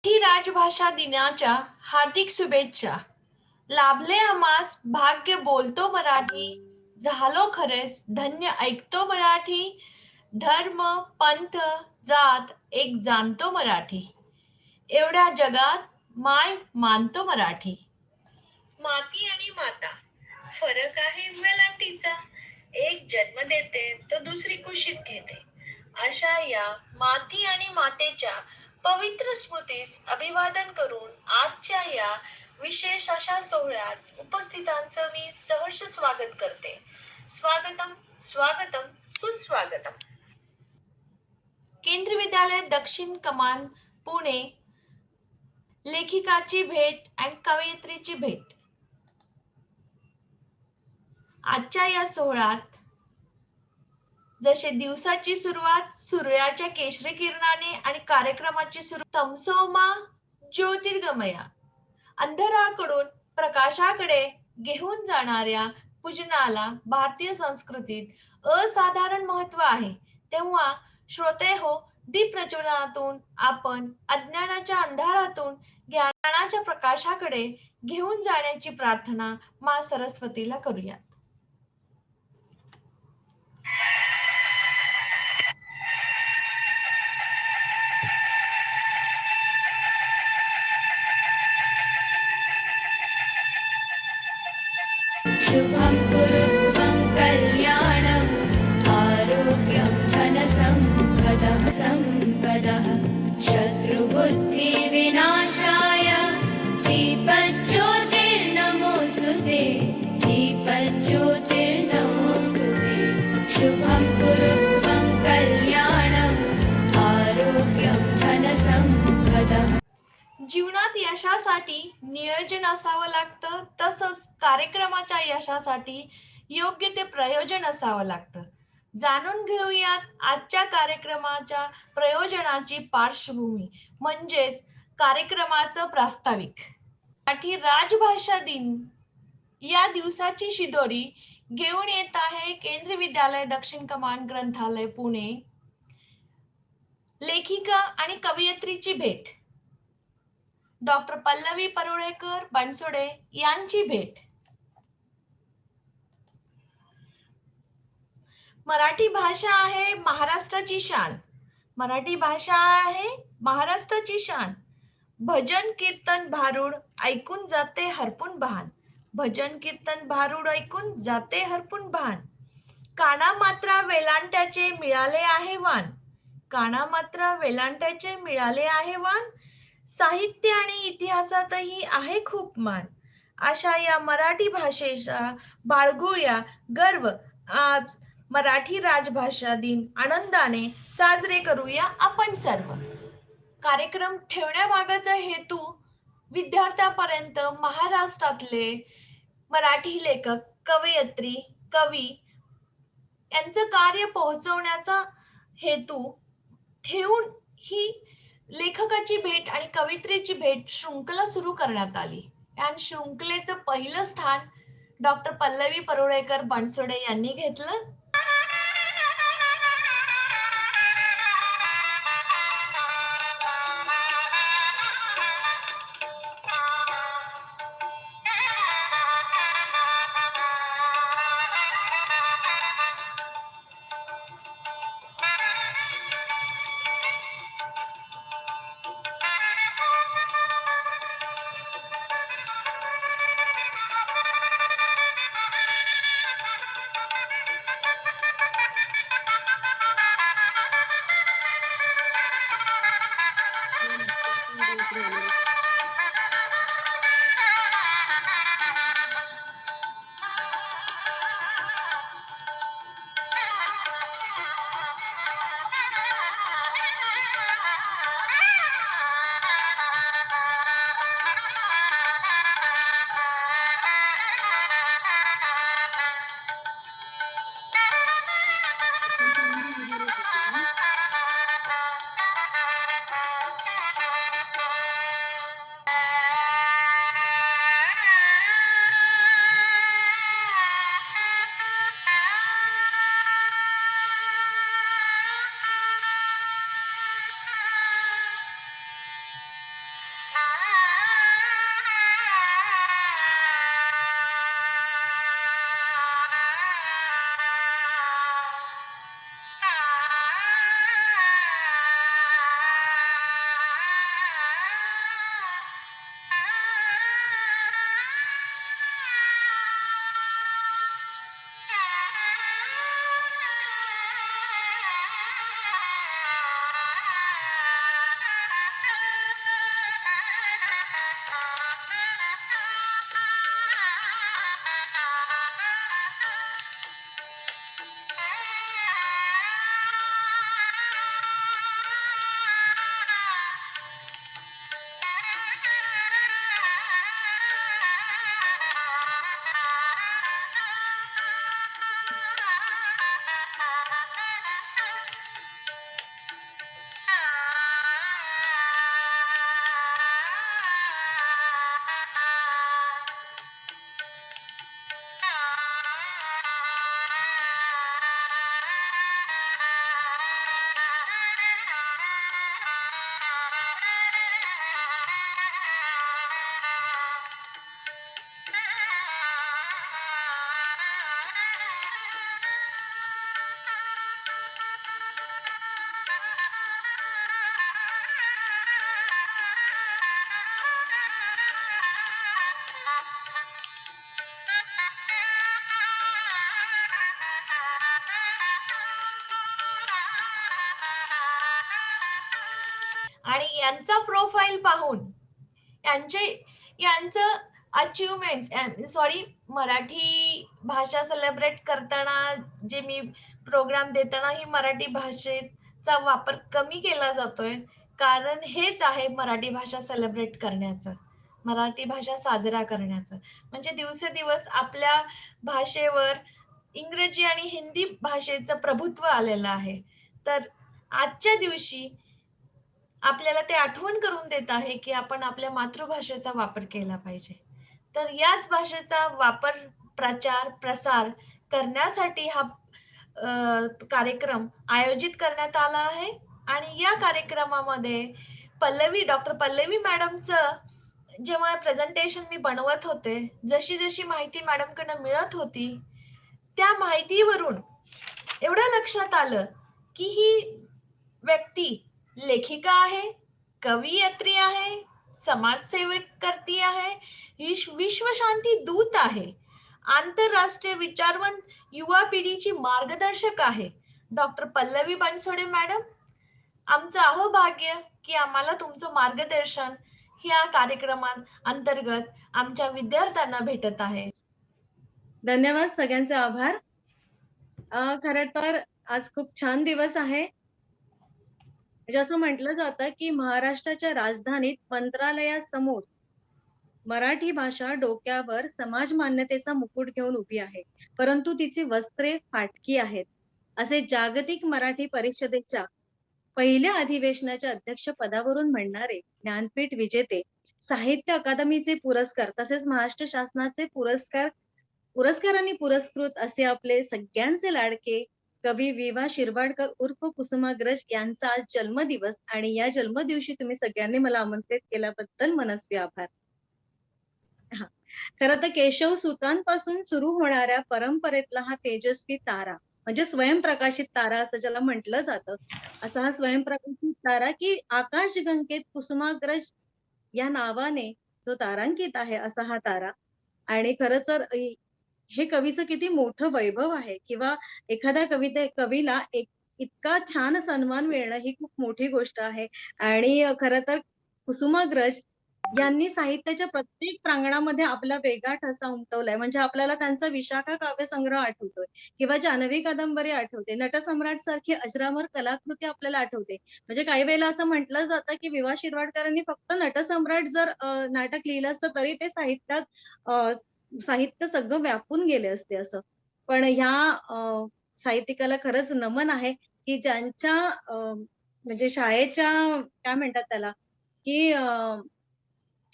ही राजभाषा दिनाच्या हार्दिक शुभेच्छा. लाभले आम्हास भाग्य बोलतो मराठी, झालो खरेच धन्य ऐकतो मराठी. धर्म, पंथ, जात एक जाणतो मराठी. एवढ्या जगात माय मानतो मराठी. माती आणि माता फरक आहे वेलांटीचा. एक जन्म देते तर दुसरी कुशीत घेते. अशा या माती आणि मातेच्या पवित्र स्मृतीस अभिवादन करून आजच्या या विशेष अशा सोहळ्यात उपस्थितांचं मी सहर्ष स्वागत करते. स्वागतम स्वागतम सुस्वागतम. केंद्रीय विद्यालय दक्षिण कमान पुणे, लेखिकाची भेट आणि कवयित्रीची भेट. आजच्या या सोहळ्यात जसे दिवसाची सुरुवात सूर्याच्या केशरी किरणाने आणि कार्यक्रमाची सुरू तमसोमा ज्योतिर्गमया, अंधाराकडून प्रकाशाकडे घेऊन जाणाऱ्या पूजनाला भारतीय संस्कृतीत असाधारण महत्व आहे. तेव्हा श्रोते हो, दीप प्रज्वलनातून आपण अज्ञानाच्या अंधारातून ज्ञानाच्या प्रकाशाकडे घेऊन जाण्याची प्रार्थना मा सरस्वतीला करूयात. शुभं कुरुत्वं कल्याणम् आरोग्यं धनसम्पदः सम्पदः शत्रुबुद्धिविनाशाय दीपज्योतिर्नमोऽस्तु ते दीपज्योतिर्नमोऽस्तु ते शुभं कुरुत्वं कल्याणम् आरोग्यं धनसम्पदः. जीवनात यशासाठी नियोजन असावं लागतं, तसंच कार्यक्रमाच्या यशासाठी योग्य ते प्रयोजन असावं लागतं. जाणून घेऊयात आजच्या कार्यक्रमाच्या प्रयोजनाची पार्श्वभूमी म्हणजेच कार्यक्रमाचं प्रास्ताविक. मराठी राजभाषा दिन या दिवसाची शिदोरी घेऊन येत आहे केंद्रीय विद्यालय दक्षिण कमान ग्रंथालय पुणे. लेखिका आणि कवयित्रीची भेट डॉक्टर पल्लवी परुळेकर बनसोडे यांची भेट. मराठी भाषा आहे महाराष्ट्राची शान. मराठी भाषा आहे महाराष्ट्राची शान. भजन कीर्तन भारूड ऐकून जाते हरपून भान. भजन कीर्तन भारूड ऐकून जाते हरपून भान. काना मात्रा वेलांट्याचे मिळाले आहे वान. काना मात्रा वेलांट्याचे मिळाले आहे वान. साहित्य आणि इतिहासातही आहे खूप मान. अशा या मराठी भाषेचा बाळगूया गर्व. आज मराठी राजभाषा दिन आनंदाने साजरे करूया आपण सर्व. कार्यक्रम ठेवण्यामागचा हेतू विद्यार्थ्यापर्यंत महाराष्ट्रातले मराठी लेखक, कवयित्री, कवी यांचं कार्य पोहोचवण्याचा हेतू ठेवून ही लेखकाची भेट आणि कवयित्रीची भेट शृंखला सुरू करण्यात आली. या शृंखलेचं पहिलं स्थान डॉक्टर पल्लवी परुळेकर बनसोडे यांनी घेतलं. आणि यांचा प्रोफाईल पाहून यांचे यांचं अचिव्हमेंट्स सॉरी मराठी भाषा सेलिब्रेट करताना जे मी प्रोग्राम देताना ही मराठी भाषेचा वापर कमी केला जातोय. कारण हेच आहे मराठी भाषा सेलिब्रेट करण्याचं, मराठी भाषा साजरा करण्याचं. म्हणजे दिवसेदिवस आपल्या भाषेवर इंग्रजी आणि हिंदी भाषेचं प्रभुत्व आलेलं आहे. तर आजच्या दिवशी आपल्याला ते आठवण करून देत आहे, की आपण आपल्या मातृभाषेचा वापर केला पाहिजे. तर याच भाषेचा वापर, प्रचार, प्रसार करण्यासाठी हा कार्यक्रम आयोजित करण्यात आला आहे आणि या कार्यक्रमामध्ये डॉक्टर पल्लवी मॅडमचं जेव्हा प्रेझेंटेशन मी बनवत होते, जशी-जशी माहिती मॅडमकडनं मिळत होती, त्या माहितीवरून एवढं लक्षात आलं, की ही व्यक्ती लेखिका आहे, कवयित्री आहे, समाजसेवक करती आहे, विश्वशांती दूत आहे, आंतरराष्ट्रीय विचारवंत युवा पिढीची मार्गदर्शक आहे. डॉक्टर पल्लवी बनसोडे मॅडम, आमचं अहोभाग्य की आम्हाला तुमचं मार्गदर्शन ह्या कार्यक्रमात अंतर्गत आमच्या विद्यार्थ्यांना भेटत आहे. धन्यवाद, सगळ्यांचे आभार. खरं तर आज खूप छान दिवस आहे. म्हणजे असं म्हटलं जातं, की महाराष्ट्राच्या राजधानीत मंत्रालयासमोर मराठी भाषा डोक्यावर समाज मान्यतेचा मुकुट घेऊन उभी आहे. परंतु तिची वस्त्रे फाटकी आहेत. असे जागतिक मराठी परिषदेच्या पहिल्या अधिवेशनाच्या अध्यक्षपदावरून म्हणणारे ज्ञानपीठ विजेते, साहित्य अकादमीचे पुरस्कार तसेच महाराष्ट्र शासनाचे पुरस्कारांनी पुरस्कृत असे आपले सगळ्यांचे लाडके कवी वि.वा. शिरवाडकर उर्फ कुसुमाग्रज यांचा आज जन्मदिवस आणि या जन्मदिवशी तुम्ही सगळ्यांनी मला आमंत्रित केल्याबद्दल मनस्वी आभार. हां. खरं तर केशव सुतांपासून सुरू होणाऱ्या परंपरेतला हा तेजस्वी तारा म्हणजे स्वयंप्रकाशित तारा असं ज्याला म्हटलं जातं. असा हा स्वयंप्रकाशित तारा की आकाशगंगेत कुसुमाग्रज या नावाने जो तारांकित आहे असा हा तारा. आणि खरं तर हे कवीचं किती मोठं वैभव आहे किंवा एखाद्या कवीला एक इतका छान सन्मान मिळणं ही खूप मोठी गोष्ट आहे. आणि खरं तर कुसुमाग्रज यांनी साहित्याच्या प्रत्येक प्रांगणामध्ये आपला वेगळा ठसा उमटवलाय. म्हणजे आपल्याला त्यांचा विशाखा काव्यसंग्रह आठवतोय किंवा जानवी कादंबरी आठवते. नटसम्राट सारखी अजरामर कलाकृती आपल्याला आठवते. म्हणजे काही वेळेला असं म्हटलं जातं, की वि.वा. शिरवाडकरांनी फक्त नटसम्राट जर नाटक लिहिलं असतं तरी ते साहित्य सगळं व्यापून गेले असते असं. पण ह्या साहित्यिकाला खरंच नमन आहे, की ज्यांच्या म्हणजे शाळेच्या काय म्हणतात त्याला, की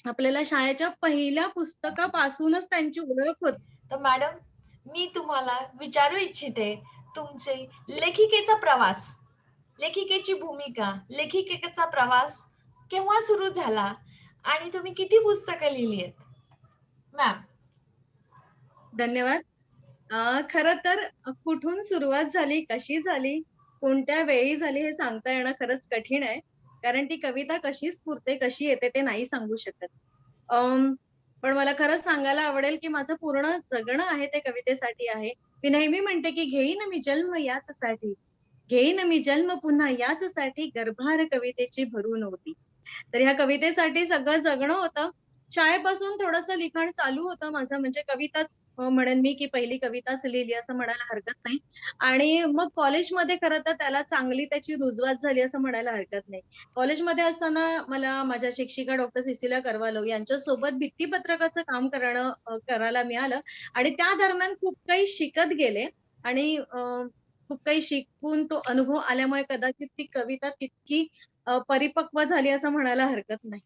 आपल्याला शाळेच्या पहिल्या पुस्तकापासूनच त्यांची ओळख होते. तर मॅडम, मी तुम्हाला विचारू इच्छिते, तुमचे लेखिकेचा प्रवास, लेखिकेची भूमिका, लेखिकेचा प्रवास केव्हा सुरू झाला आणि तुम्ही किती पुस्तकं लिहिली आहेत? मॅम. धन्यवाद. खरं तर कुठून सुरुवात झाली, कशी झाली, कोणत्या वेळी झाली हे सांगता येणं खरंच कठीण आहे. कारण ती कविता कशी स्फुरते, कशी येते ते नाही सांगू शकत. पण मला खरंच सांगायला आवडेल, की माझं पूर्ण जगणं आहे ते कवितेसाठी आहे. मी नेहमी म्हणते, की घेईन मी जन्म याचसाठी, घेईन मी जन्म पुन्हा याचसाठी गर्भार कवितेची भरून होती. तर ह्या कवितेसाठी सगळं जगणं होतं. शाळेपासून थोडंसं लिखाण चालू होतं माझं म्हणजे कविताच म्हणेन मी, की पहिली कविताच लिहिली असं म्हणायला हरकत नाही. आणि मग कॉलेजमध्ये खरं तर त्याला चांगली त्याची रुजवात झाली असं म्हणायला हरकत नाही. कॉलेजमध्ये असताना मला माझ्या शिक्षिका डॉक्टर सिसिलिया करवालो यांच्यासोबत भित्तीपत्रकाचं काम करायला मिळालं आणि त्या दरम्यान खूप काही शिकत गेले आणि खूप काही शिकून तो अनुभव आल्यामुळे कदाचित ती कविता तितकी परिपक्व झाली असं म्हणायला हरकत नाही.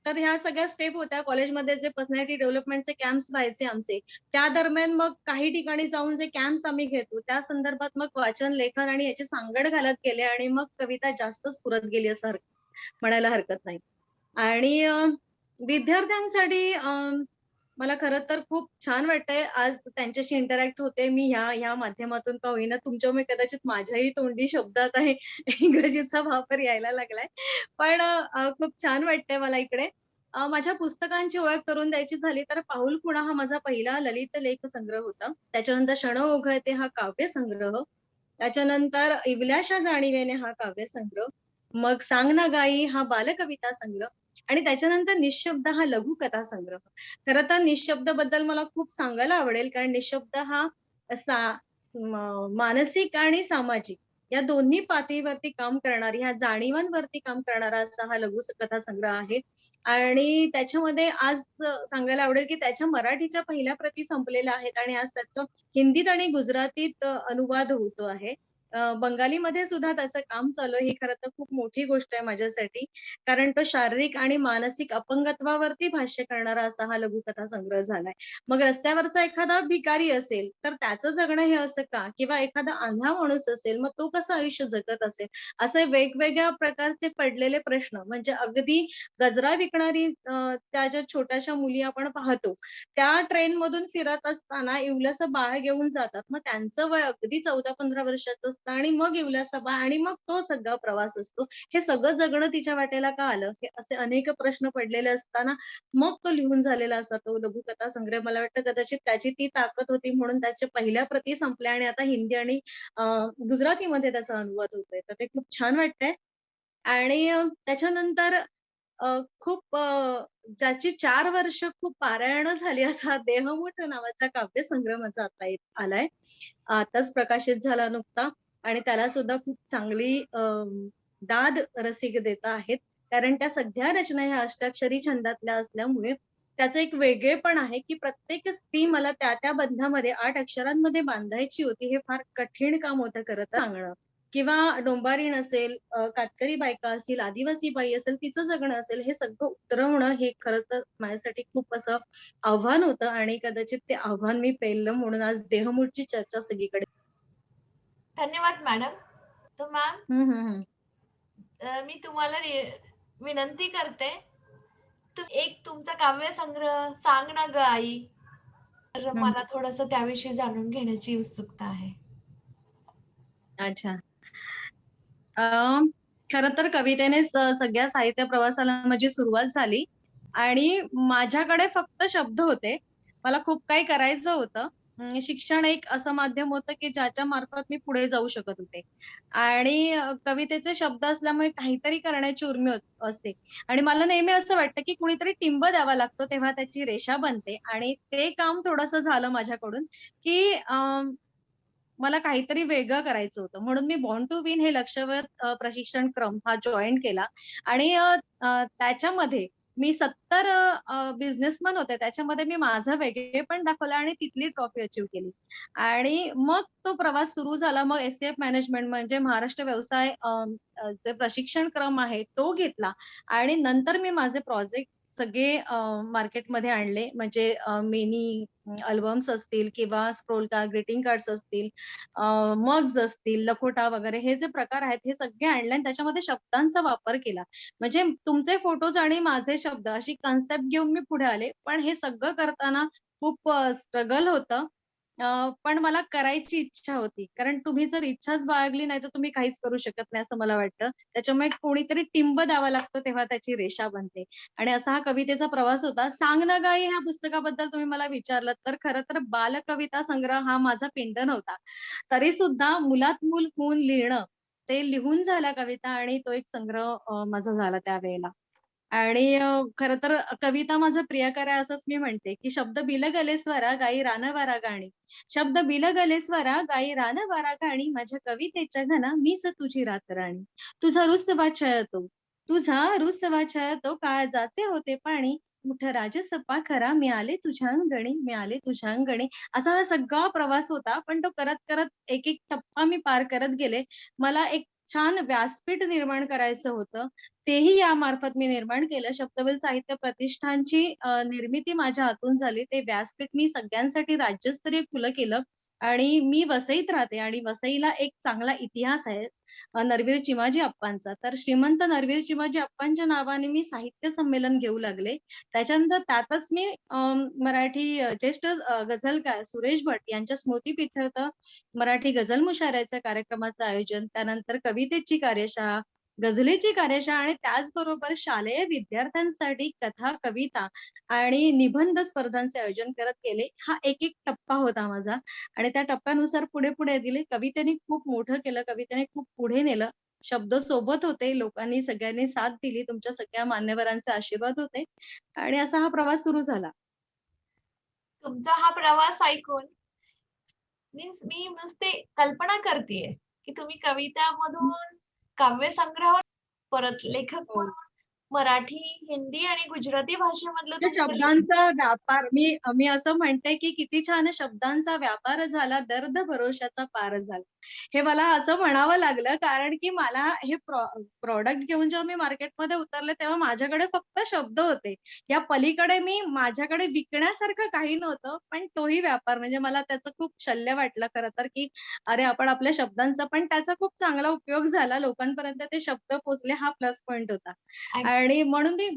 तर ह्या सगळ्या स्टेप होत्या. कॉलेजमध्ये जे पर्सनॅलिटी डेव्हलपमेंटचे कॅम्प्स व्हायचे आमचे, त्या दरम्यान मग काही ठिकाणी जाऊन जे कॅम्प्स आम्ही घेतो, त्या संदर्भात मग वाचन, लेखन आणि याची सांगड घालत गेले आणि मग कविता जास्तच पुरत गेली असं म्हणायला हरकत नाही. आणि विद्यार्थ्यांसाठी मला खरं तर खूप छान वाटतंय आज त्यांच्याशी इंटरॅक्ट होते मी ह्या माध्यमातून का होईना. तुमच्यामुळे कदाचित माझ्याही तोंडी शब्दात आहे इंग्रजीचा वापर यायला लागलाय. पण खूप छान वाटतंय मला इकडे. माझ्या पुस्तकांची ओळख करून द्यायची झाली तर पाऊल खुणा हा माझा पहिला ललित लेख संग्रह होता. त्याच्यानंतर क्षण ओघळते हा काव्यसंग्रह. त्याच्यानंतर इवल्याशा जाणिवेने हा काव्यसंग्रह. मग सांग ना गाई हा बालकविता संग्रह आणि त्याच्यानंतर निःशब्द हा लघुकथा संग्रह. खरं तर निःशब्द बद्दल मला खूप सांगायला आवडेल कारण निःशब्द हा असा मानसिक आणि सामाजिक या दोन्ही पातळीवरती काम करणारी, ह्या जाणीवांवरती काम करणारा असा हा लघुकथा संग्रह आहे. आणि त्याच्यामध्ये आज सांगायला आवडेल, की त्याच्या मराठीच्या पहिल्या प्रती संपलेल्या आहेत आणि आज त्याचं हिंदीत आणि गुजरातीत अनुवाद होतो आहे. बंगालीमध्ये सुद्धा त्याचं काम चालू आहे. ही खरं तर खूप मोठी गोष्ट आहे माझ्यासाठी. कारण तो शारीरिक आणि मानसिक अपंगत्वावरती भाष्य करणारा असा हा लघुकथा संग्रह झालाय. मग रस्त्यावरचा एखादा भिकारी असेल, तर त्याचं जगणं हे असं का? किंवा एखादा आंधळा माणूस असेल, मग तो कसं आयुष्य जगत असेल? असे वेगवेगळ्या प्रकारचे पडलेले प्रश्न म्हणजे अगदी गजरा विकणारी त्या ज्या छोट्याशा मुली आपण पाहतो, त्या ट्रेनमधून फिरत असताना इवलसं बाळ घेऊन जातात. मग त्यांचं वय अगदी 14-15 वर्षाचं असतं आणि मग इवलसं बाळ आणि मग तो सगळा प्रवास असतो. हे सगळं जगणं तिच्या वाटेला का आलं? हे असे अनेक प्रश्न पडलेले असताना मग तो लिहून झालेला असा तो लघुकथा संग्रह. मला वाटतं कदाचित त्याची ती ताकद होती म्हणून त्याच्या पहिल्या प्रती संपल्या आणि आता हिंदी आणि अ, गुजरातीमध्ये त्याचा अनुवाद होतोय. तर ते खूप छान वाटतंय आणि त्याच्यानंतर खूप ज्याची 4 वर्ष खूप पारायण झाली असा देहमूठ नावाचा काव्यसंग्रह माझा आता आलाय. आताच प्रकाशित झाला नुकता आणि त्याला सुद्धा खूप चांगली दाद रसिक देत आहेत. कारण त्या सगळ्या रचना ह्या अष्टाक्षरी छंदातल्या असल्यामुळे त्याचं एक वेगळेपण आहे, की प्रत्येक स्त्री मला त्या बंधामध्ये 8 अक्षरांमध्ये बांधायची होती. हे फार कठीण काम होतं खरं तर सांगणं. किंवा डोंबारीण असेल, कातकरी बायका असतील, आदिवासी बाई असेल, तिचं जगणं असेल, हे सगळं उतरवणं हे खरं तर माझ्यासाठी खूप असं आव्हान होतं आणि कदाचित ते आव्हान मी पेललं म्हणून आज देहमूठची चर्चा सगळीकडे. धन्यवाद मॅडम. तर मॅम, हं, हं, हं. मी तुम्हाला विनंती करते, एक तुमचा काव्यसंग्रह सांग ना गं आई. तर हं, मला थोडंसं त्याविषयी जाणून घेण्याची उत्सुकता आहे. अच्छा. अ, खरं तर कवितेने सगळ्या साहित्य प्रवासाला माझी सुरुवात झाली आणि माझ्याकडे फक्त शब्द होते. मला खूप काही करायचं होतं. शिक्षण एक असं माध्यम होतं, की ज्याच्या मार्फत मी पुढे जाऊ शकत होते आणि कवितेचे शब्द असल्यामुळे काहीतरी करण्याची उर्मी असते आणि मला नेहमी असं वाटतं, की कुणीतरी टिंब द्यावा लागतो, तेव्हा त्याची रेषा बनते आणि ते काम थोडंसं झालं माझ्याकडून, की मला काहीतरी वेगळं करायचं होतं. म्हणून मी बॉर्न टू विन हे लक्ष्यवेध प्रशिक्षण क्रम हा जॉइन केला आणि त्याच्यामध्ये मी 70 बिझनेसमन होते. त्याच्यामध्ये मी माझं वेगळेपण दाखवलं आणि तिथली ट्रॉफी अचीव्ह केली. आणि मग तो प्रवास सुरू झाला. मग एस-सी-एफ मॅनेजमेंट म्हणजे महाराष्ट्र व्यवसाय जे प्रशिक्षण क्रम आहे तो घेतला आणि नंतर मी माझे प्रोजेक्ट सगळे मार्केटमध्ये आणले. म्हणजे मिनी अल्बम्स असतील किंवा स्क्रोल कार्ड, ग्रीटिंग कार्ड्स असतील, मग्स असतील, लखोटा वगैरे हे जे प्रकार आहेत, हे सगळे आणले आणि त्याच्यामध्ये शब्दांचा वापर केला. म्हणजे तुमचे फोटोज आणि माझे शब्द अशी कन्सेप्ट घेऊन मी पुढे आले. पण हे सगळं करताना खूप स्ट्रगल होतं. पण मला करायची इच्छा होती. कारण तुम्ही जर इच्छाच बाळगली नाही, तर तुम्ही काहीच करू शकत नाही असं मला वाटतं. त्याच्यामुळे कोणीतरी टिंब द्यावा लागतो, तेव्हा त्याची रेषा बनते. आणि असा हा कवितेचा प्रवास होता. सांग ना गाई ह्या पुस्तकाबद्दल तुम्ही मला विचारलत, तर खरं तर बालकविता संग्रह हा माझा पिंड नव्हता. तरी सुद्धा मुलात मूल होऊन लिहिणं, ते लिहून झाल्या कविता आणि तो एक संग्रह माझा झाला त्यावेळेला. आणि खरं तर कविता माझं प्रियकर आहे असंच मी म्हणते, की शब्द बिलगले स्वरा, गायी रानवारा गाणी. शब्द बिलगले स्वरा, गायी रानवारा गाणी. माझ्या कवितेच्या घना मीच तुझी रातराणी. तुझा रुसवा छळतो, तुझा रुसवा छळतो, काळजाचे होते पाणी. उठ राजस पाखरा, मी आले तुझ्या अंगणी, मी आले तुझ्या अंगणी. असा हा सगळा प्रवास होता. पण तो करत एक-एक टप्पा मी पार करत गेले. मला एक छान व्यासपीठ निर्माण करायचं होतं. तेही यामार्फत मी निर्माण केलं. शब्दवेल साहित्य प्रतिष्ठानची निर्मिती माझ्या हातून झाली. ते व्यासपीठ मी सगळ्यांसाठी राज्यस्तरीय खुलं केलं आणि मी वसईत राहते आणि वसईला एक चांगला इतिहास आहे नरवीर चिमाजी अप्पांचा. तर श्रीमंत नरवीर चिमाजी अप्पांच्या नावाने मी साहित्य संमेलन घेऊ लागले. त्याच्यानंतर त्यातच मी मराठी ज्येष्ठ गझलकार सुरेश भट यांच्या स्मृतिप्रित्यर्थ मराठी गझल मुशायऱ्याच्या कार्यक्रमाचं आयोजन, त्यानंतर कवितेची कार्यशाळा, गझलेची कार्यशाळा आणि त्याचबरोबर शालेय विद्यार्थ्यांसाठी कथा, कविता आणि निबंध स्पर्धांचे आयोजन करत गेले. हा एक-एक टप्पा होता माझा आणि त्या टप्प्यानुसार पुढे-पुढे गेले. कवितेने खूप मोठं केलं, कवितेने खूप पुढे नेलं. शब्द सोबत होते. लोकांनी सगळ्यांनी साथ दिली. तुमच्या सगळ्या मान्यवरांचे आशीर्वाद होते आणि असा हा प्रवास सुरू झाला. तुमचा हा प्रवास ऐकून मीन्स मी नुसते कल्पना करतेय, की तुम्ही कवितामधून काव्यसंग्रह, परत लेखक हो. म्हणून मराठी, हिंदी आणि गुजराती भाषेमधलं त्या तुमचं लिखाण. शब्दांचा व्यापार मी मी असं म्हणते, की किती छान शब्दांचा व्यापार झाला, दर्द भरोशाचा पार झाला. हे मला असं म्हणावं लागलं, कारण की मला हे प्रॉडक्ट घेऊन जेव्हा मी मार्केटमध्ये उतरले, तेव्हा माझ्याकडे फक्त शब्द होते. या पलीकडे माझ्याकडे विकण्यासारखं काही नव्हतं. पण तोही व्यापार म्हणजे मला त्याचं खूप शल्य वाटलं खरं तर, की अरे, आपण आपल्या शब्दांचा पण त्याचा खूप चांगला उपयोग झाला. लोकांपर्यंत ते शब्द पोहोचले हा प्लस पॉइंट होता. आणि म्हणून मी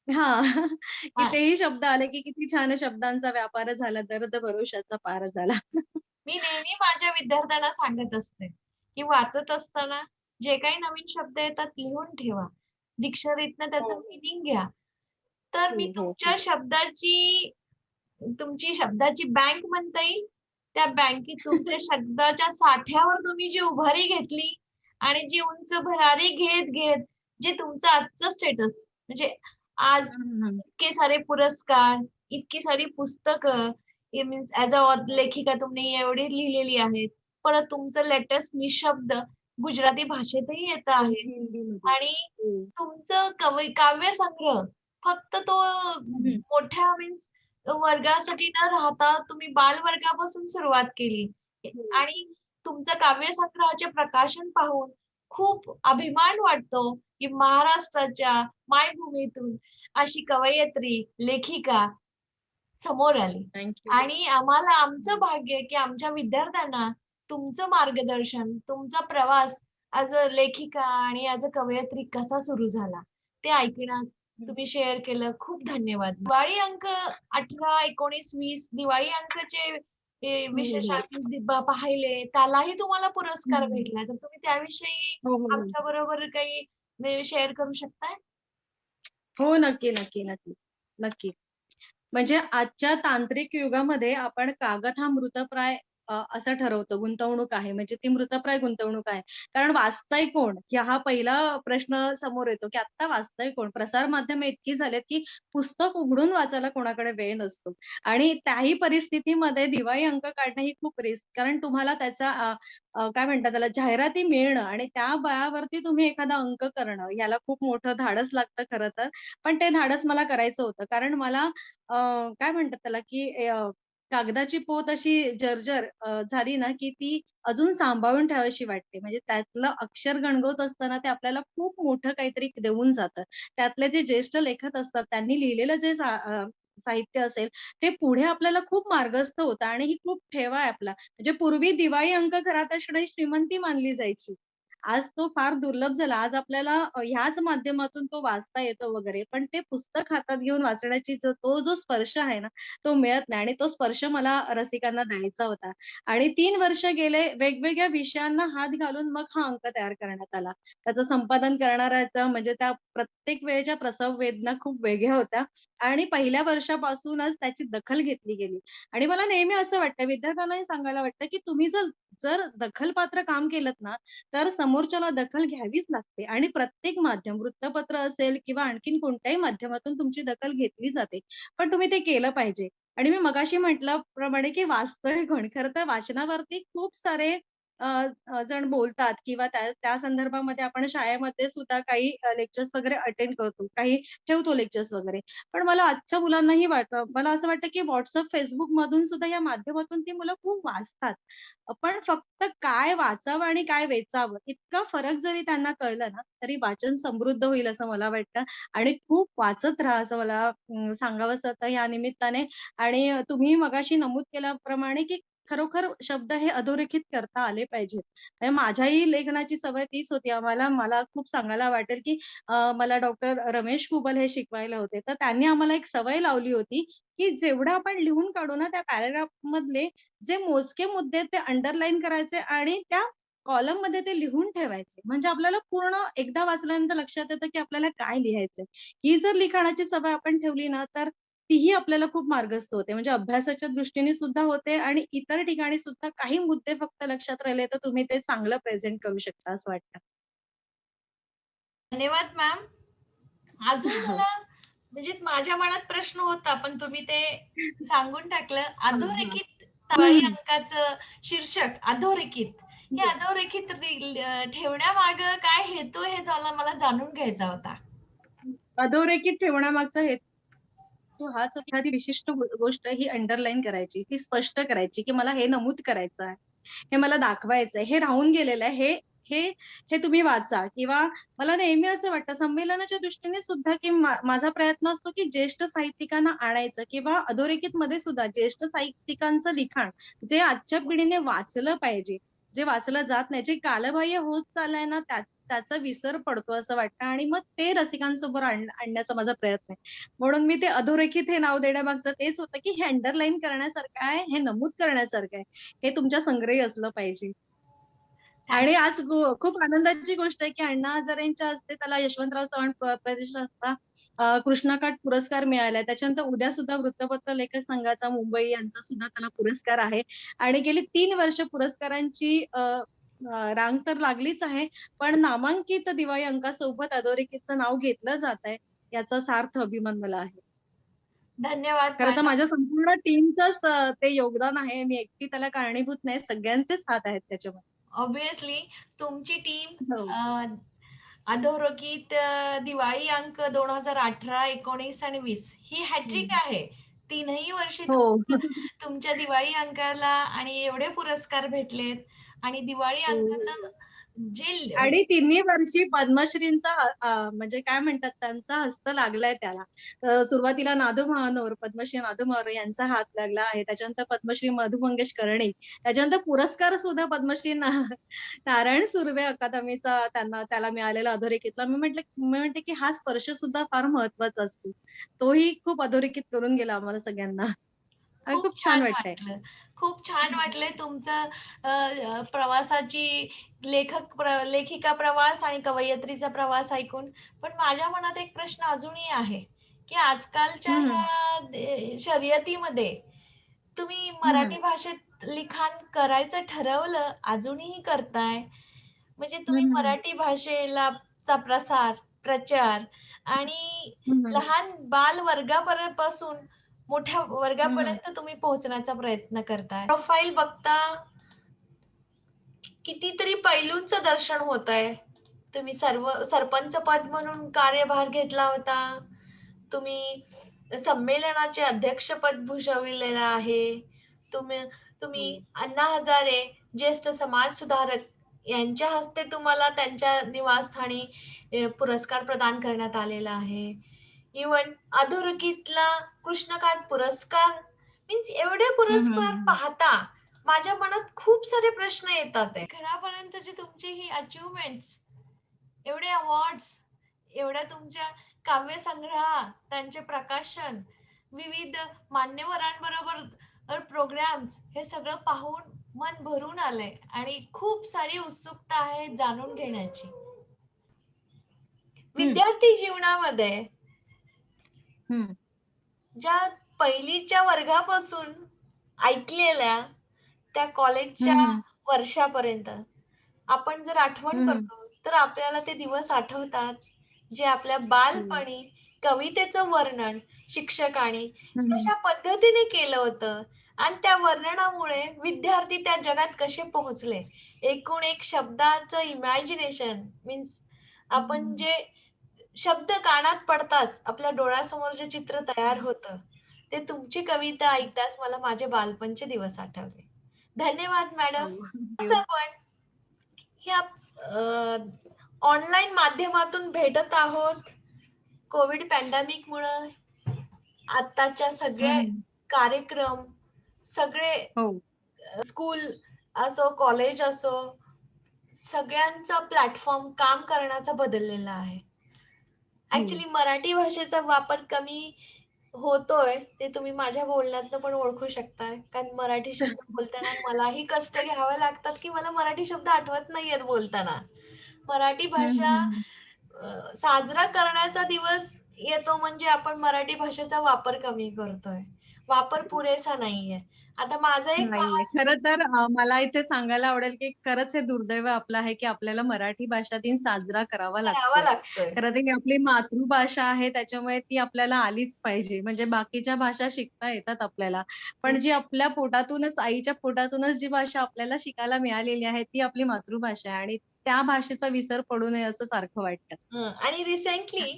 हां. की हां, तेही शब्द आले, की किती छान शब्दांचा व्यापार झाला, दर्द भरोशाचा पार झाला. मी नेहमी माझ्या विद्यार्थ्यांना सांगत असते, की वाचत असताना जे काही नवीन शब्द येतात लिहून ठेवा. डिक्शनरीतनं हो, त्याचं मीनिंग घ्या. तर हो, मी हो, हो. तुमची शब्दाची बँक म्हणता येईल. त्या बँकेत तुमच्या शब्दाच्या साठ्यावर तुम्ही जी उभारी घेतली आणि जी उंच भरारी घेत जे तुमचं आजचं स्टेटस म्हणजे आज हं, हं. इतके सारे पुरस्कार, इतकी सारी पुस्तकं, मीन्स ॲज अ लेखिका तुम्ही एवढी लिहिलेली आहेत. परत तुमचं लेटेस्ट निशब्द गुजराती भाषेतही येत हो, आहेत हिंदीमध्ये. आणि हो. तुमचं काव्यसंग्रह फक्त तो हं, हं. मोठ्या मीन्स वर्गासाठी न राहता तुम्ही बालवर्गापासून सुरुवात केली हो. आणि तुमचं काव्यसंग्रहाचे प्रकाशन पाहून खूप अभिमान वाटतो, की महाराष्ट्राच्या मायभूमीतून अशी कवयित्री, लेखिका समोर आली. Thank you. आणि आम्हाला आमचं भाग्य आहे, की आमच्या विद्यार्थ्यांना तुमचं मार्गदर्शन, तुमचा प्रवास ॲज अ लेखिका आणि ॲज अ कवयित्री कसा सुरू झाला, ते ऐकण्यात हं. तुम्ही शेअर केलं. खूप धन्यवाद. दिवाळी अंक 18, 19, 20 दिवाळी अंकचे हो, हो, हो. विशेषार्थी पाहिले, त्यालाही तुम्हाला हं, पुरस्कार हं. भेटला. तर तुम्ही त्याविषयी हो, हो, हो. आमच्याबरोबर काही शेअर करू शकताय? हो, नक्की, नक्की, नक्की. नक्की. म्हणजे आजच्या तांत्रिक युगामध्ये आपण कागद हा मृतप्राय असं ठरवतो, गुंतवणूक आहे. म्हणजे ती मृतप्राय गुंतवणूक आहे. कारण वाचतंय कोण? हा पहिला प्रश्न समोर येतो, की आत्ता वाचतंय कोण? प्रसार माध्यमे इतकी झालीत, की पुस्तक उघडून वाचायला कोणाकडे वेळ नसतो. आणि त्याही परिस्थितीमध्ये दिवाळी अंक काढणं ही खूप रिस्क. कारण तुम्हाला त्याचा काय म्हणतात त्याला जाहिराती मिळणं आणि त्या बळावरती तुम्ही एखादा अंक करणं, याला खूप मोठं धाडस लागतं खरं तर. पण ते धाडस मला करायचं होतं. कारण मला काय म्हणतात त्याला, की कागदाची पोत अशी जर्जर झाली ना, की ती अजून सांभाळून ठेवावीशी वाटते. म्हणजे त्यातलं अक्षर गणगवत असताना ते आपल्याला खूप मोठं काहीतरी देऊन जातं. त्यातले जे ज्येष्ठ लेखक असतात, त्यांनी लिहिलेलं जे साहित्य असेल, ते पुढे आपल्याला खूप मार्गस्थ होतं आणि ही खूप ठेवा आहे आपला. म्हणजे पूर्वी दिवाळी अंक घरात असणं ही श्रीमंती मानली जायची. आज तो फार दुर्लभ झाला. आज आपल्याला ह्याच माध्यमातून तो वाचता येतो वगैरे. पण ते पुस्तक हातात घेऊन वाचण्याची तो जो स्पर्श आहे ना, तो मिळत नाही आणि तो स्पर्श मला रसिकांना द्यायचा होता. आणि 3 वर्ष गेले वेगवेगळ्या विषयांना हात घालून मग हा अंक तयार करण्यात आला. त्याचं संपादन करणाऱ्याचं म्हणजे त्या प्रत्येक वेळेच्या प्रसव वेदना खूप वेगळ्या होत्या आणि पहिल्या वर्षापासूनच त्याची दखल घेतली गेली. आणि मला नेहमी असं वाटतं, विद्यार्थ्यांनाही सांगायला वाटतं, की तुम्ही जर जर दखलपात्र काम केलत ना, तर समोरच्याला दखल घ्यावीच लागते आणि प्रत्येक माध्यम वृत्तपत्र असेल किंवा आणखीन कोणत्याही माध्यमातून तुमची दखल घेतली जाते. पण तुम्ही ते केलं पाहिजे. आणि मी मगाशी म्हटल्याप्रमाणे, की वाचतोय कोण? खरं तर वाचनावरती खूप सारे अ, जण बोलतात किंवा त्या त्या संदर्भामध्ये आपण शाळेमध्ये सुद्धा काही लेक्चर्स वगैरे अटेंड करतो. काही ठेवतो लेक्चर्स वगैरे. पण मला आजच्या मुलांनाही वाटतं मला असं वाटतं, की WhatsApp, Facebookमधून सुद्धा या माध्यमातून ती मुलं खूप वाचतात. पण फक्त काय वाचावं आणि काय वेचावं इतका फरक जरी त्यांना कळला ना, तरी वाचन समृद्ध होईल असं मला वाटतं आणि खूप वाचत राहा असं मला सांगावसं होतं या निमित्ताने. आणि तुम्ही मगाशी नमूद केल्याप्रमाणे, की खरोखर शब्द हे अधोरेखित करता आले पाहिजेत. म्हणजे माझ्याही लेखनाची सवय तीच होती. मला खूप सांगायला वाटेल, की मला डॉक्टर रमेश कुबल हे शिकवायला होते. तर त्यांनी आम्हाला एक सवय लावली होती, की जेवढं आपण लिहून काढू ना, त्या पॅराग्राफमधले जे मोजके मुद्दे आहेत ते अंडरलाईन करायचे आणि त्या कॉलममध्ये ते लिहून ठेवायचे. म्हणजे आपल्याला पूर्ण एकदा वाचल्यानंतर लक्षात येतं, की आपल्याला काय लिहायचंय. ही जर लिखाणाची सवय आपण ठेवली ना, तर तीही आपल्याला खूप मार्गस्थ होते. म्हणजे अभ्यासाच्या दृष्टीने सुद्धा होते आणि इतर ठिकाणी सुद्धा काही मुद्दे फक्त लक्षात राहिले, तर तुम्ही ते चांगलं प्रेझेंट करू शकता असं वाटतं. धन्यवाद मॅम. अजून हो. मला म्हणजे माझ्या मनात प्रश्न होता, पण तुम्ही ते सांगून टाकलं. हां, हां. अधोरेखित हं, दिवाळी हं. अंकाचं शीर्षक अधोरेखित. हे अधोरेखित ठेवण्यामागं काय हेतू आहे, हे मला जाणून घ्यायचा होता. अधोरेखित ठेवण्यामागचा हेतू हाच, एखादी विशिष्ट गोष्ट ही अंडरलाईन करायची, ती स्पष्ट करायची, की मला हे नमूद करायचं आहे. हे मला दाखवायचंय, हे राहून गेलेलं आहे. हे हे हे तुम्ही वाचा किंवा मला नेहमी असं वाटतं संमेलनाच्या दृष्टीने सुद्धा, की माझा प्रयत्न असतो, की ज्येष्ठ साहित्यिकांना आणायचं किंवा अधोरेखितमध्ये सुद्धा ज्येष्ठ साहित्यिकांचं लिखाण जे आजच्या पिढीने वाचलं पाहिजे, जे वाचलं जात नाही, जे कालबाह्य होत चाललंय ना, त्याचा विसर पडतो असं वाटतं आणि मग ते रसिकांसमोर आणण्याचा माझा प्रयत्न आहे. म्हणून मी ते अधोरेखित हे नाव देण्यामागचं तेच होतं, की हे अंडरलाईन करण्यासारखं आहे, हे नमूद करण्यासारखं आहे. हे तुमच्या संग्रही असलं पाहिजे. आणि थँक आज खूप आनंदाची गोष्ट आहे, की अण्णा हजारेंच्या हस्ते त्याला यशवंतराव चव्हाण प्रतिष्ठानचा कृष्णकाठ पुरस्कार मिळालाय. त्याच्यानंतर उद्या सुद्धा वृत्तपत्र लेखक संघाचा मुंबई यांचा सुद्धा त्याला पुरस्कार आहे. आणि गेली 3 वर्ष पुरस्कारांची रांग तर लागलीच आहे. पण नामांकित दिवाळी अंकासोबत अधोरेखितचं नाव घेतलं जातंय, याचा सार्थ अभिमान मला आहे. धन्यवाद खरं तर मॅडम. माझ्या संपूर्ण टीमचंच ते योगदान आहे. मी एकटी त्याला कारणीभूत नाही. सगळ्यांचेच हात आहेत त्याच्यामध्ये. ऑब्व्हियसली तुमची टीम हो. अधोरेखित दिवाळी अंक 2018, 19 आणि 20 ही हॅट्रिक हं. आहे. तीनही वर्षी हो. तुमच्या दिवाळी अंकाला आणि एवढे पुरस्कार भेटलेत आणि दिवाळी हो. अंकाचं जे आणि तिन्ही वर्षी पद्मश्रींचा म्हणजे काय म्हणतात त्यांचा हस्त लागलाय त्याला. सुरुवातीला नादू महानोर, पद्मश्री नादू महानोर यांचा हात लागला आहे. त्याच्यानंतर पद्मश्री मधु मंगेश कर्णिक. त्याच्यानंतर पुरस्कार सुद्धा पद्मश्री नारायण सुर्वे अकादमीचा त्याला मिळालेला अधोरेखितला. मी म्हणते की हा स्पर्श सुद्धा फार महत्वाचा असतो. तोही खूप अधोरेखित करून गेला आम्हाला सगळ्यांना. आणि खूप खूप छान छान वाटतंय. वाटलं. खूप छान वाटलंय तुमचं प्रवासाची लेखिका प्रवास आणि कवयित्रीचा प्रवास ऐकून. पण माझ्या मनात एक प्रश्न अजूनही आहे, की आजकालच्या हं, हं. ह्या शर्यतीमध्ये तुम्ही हं, हं. मराठी भाषेत लिखाण करायचं ठरवलं, अजूनही करताय. म्हणजे हं, तुम्ही हं. मराठी भाषेला चा प्रचार आणि हं, हं. लहान बाल वर्गापासून मोठ्या हं, हं. वर्गापर्यंत तुम्ही पोहोचण्याचा प्रयत्न करताय. प्रोफाईल बघता कितीतरी पैलूंचं दर्शन होतंय. तुम्ही सरपंच पद म्हणून कार्यभार घेतला होता. तुम्ही संमेलनाचे अध्यक्षपद भूषविलेलं आहे. तुम्ही तुम्ही हो. अण्णा हजारे ज्येष्ठ समाजसुधारक यांच्या हस्ते तुम्हाला त्यांच्या निवासस्थानी पुरस्कार प्रदान करण्यात आलेला आहे. इव्हन अधोरेखितला कृष्णकाठ पुरस्कार मीन्स एवढे हं, हं, पुरस्कार हं. पाहता माझ्या मनात खूप सारे प्रश्न येतात आहे. घरापर्यंतची तुमची ही अचीव्हमेंट्स, एवढे अवॉर्ड्स, एवढ्या तुमच्या काव्यसंग्रह, त्यांचे प्रकाशन, विविध मान्यवरांबरोबर प्रोग्राम्स हे सगळं पाहून मन भरून आलंय आणि खूप सारी उत्सुकता आहे जाणून घेण्याची. हं, विद्यार्थी जीवनामध्ये हं. ज्या पहिलीच्या वर्गापासून ऐकलेल्या त्या हं, कॉलेजच्या हं. वर्षापर्यंत आपण जर आठवण हं, हं. करतो, तर आपल्याला ते दिवस आठवतात, जे आपल्या हो. बालपणी कवितेचं वर्णन शिक्षकाने हं, हं. कशा पद्धतीने केलं होतं आणि त्या वर्णनामुळे विद्यार्थी त्या जगात कसे पोहोचले. एकूण एक शब्दाचं इमॅजिनेशन मीन्स हं, आपण हं. जे शब्द कानात पडताच आपल्या डोळ्यासमोर जे चित्र तयार होतं, ते तुमची कविता ऐकताच मला माझे बालपणचे दिवस आठवले. धन्यवाद मॅडम. हो. आज आपण ह्या ऑनलाईन माध्यमातून भेटत आहोत. कोविड पॅन्डेमिकमुळं आत्ताच्या हं, सगळे हं. कार्यक्रम, सगळे हो. स्कूल असो, कॉलेज असो, सगळ्यांचा प्लॅटफॉर्म काम करण्याचा बदललेला आहे. हो. ॲक्चुअली मराठी भाषेचा वापर कमी होतोय, ते तुम्ही माझ्या बोलण्यातनं पण ओळखू शकताय. कारण मराठी शब्द बोलताना मलाही कष्ट घ्यावे लागतात, की मला मराठी शब्द आठवत नाहीयेत बोलताना. मराठी हं, हं, भाषा हं. साजरा करण्याचा दिवस येतो म्हणजे आपण मराठी भाषेचा वापर कमी करतोय. वापर पुरेसा नाहीये. आता माझं एक नाहीये. खरं तर मला इथे सांगायला आवडेल, की खरंच हे दुर्दैव आपलं आहे, की आपल्याला मराठी भाषा दिन साजरा करावा करावा लागतोय. लागतोय. खरं तर ही आपली मातृभाषा आहे, त्याच्यामुळे ती आपल्याला आलीच पाहिजे. म्हणजे बाकीच्या भाषा शिकता येतात आपल्याला. पण जी आपल्या पोटातूनच, आईच्या पोटातूनच जी भाषा आपल्याला शिकायला मिळालेली आहे, ती आपली मातृभाषा आहे आणि त्या भाषेचा विसर पडू नये असं सारखं वाटतं. आणि रिसेंटली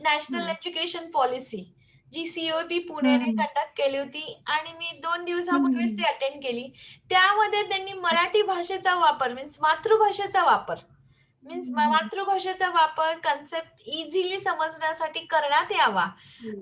नॅशनल हं. एज्युकेशन पॉलिसी जी सी-ओ-पी हं, पुणेने हं. कंडक्ट केली होती आणि मी 2 हं, दिवसापूर्वीच हं. ती अटेंड केली. त्यामध्ये त्यांनी मराठी भाषेचा वापर मीन्स मातृभाषेचा वापर मीन्स हं, हं. मातृभाषेचा वापर कन्सेप्ट इझिली समजण्यासाठी करण्यात यावा.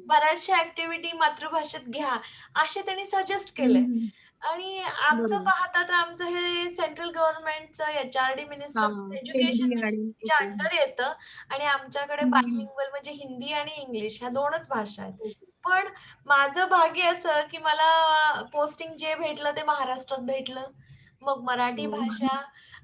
बऱ्याचशा ॲक्टिव्हिटी मातृभाषेत घ्या, असे त्यांनी सजेस्ट हं, केलंय. हं. आणि आमचं बरोबर. पाहता तर आमचं हे सेंट्रल गव्हर्नमेंटचं एच-आर-डी मिनिस्टर हां. एज्युकेशन एरवी आणि मिनिस्ट्रीच्या ओके. अंडर येतं आणि आमच्याकडे हं, हं. बायलिंग्वल म्हणजे हिंदी आणि इंग्लिश ह्या 2च भाषा आहेत. ओके. पण माझं भाग्य असं, की मला पोस्टिंग जे भेटलं ते महाराष्ट्रात भेटलं. मग मराठी हो. भाषा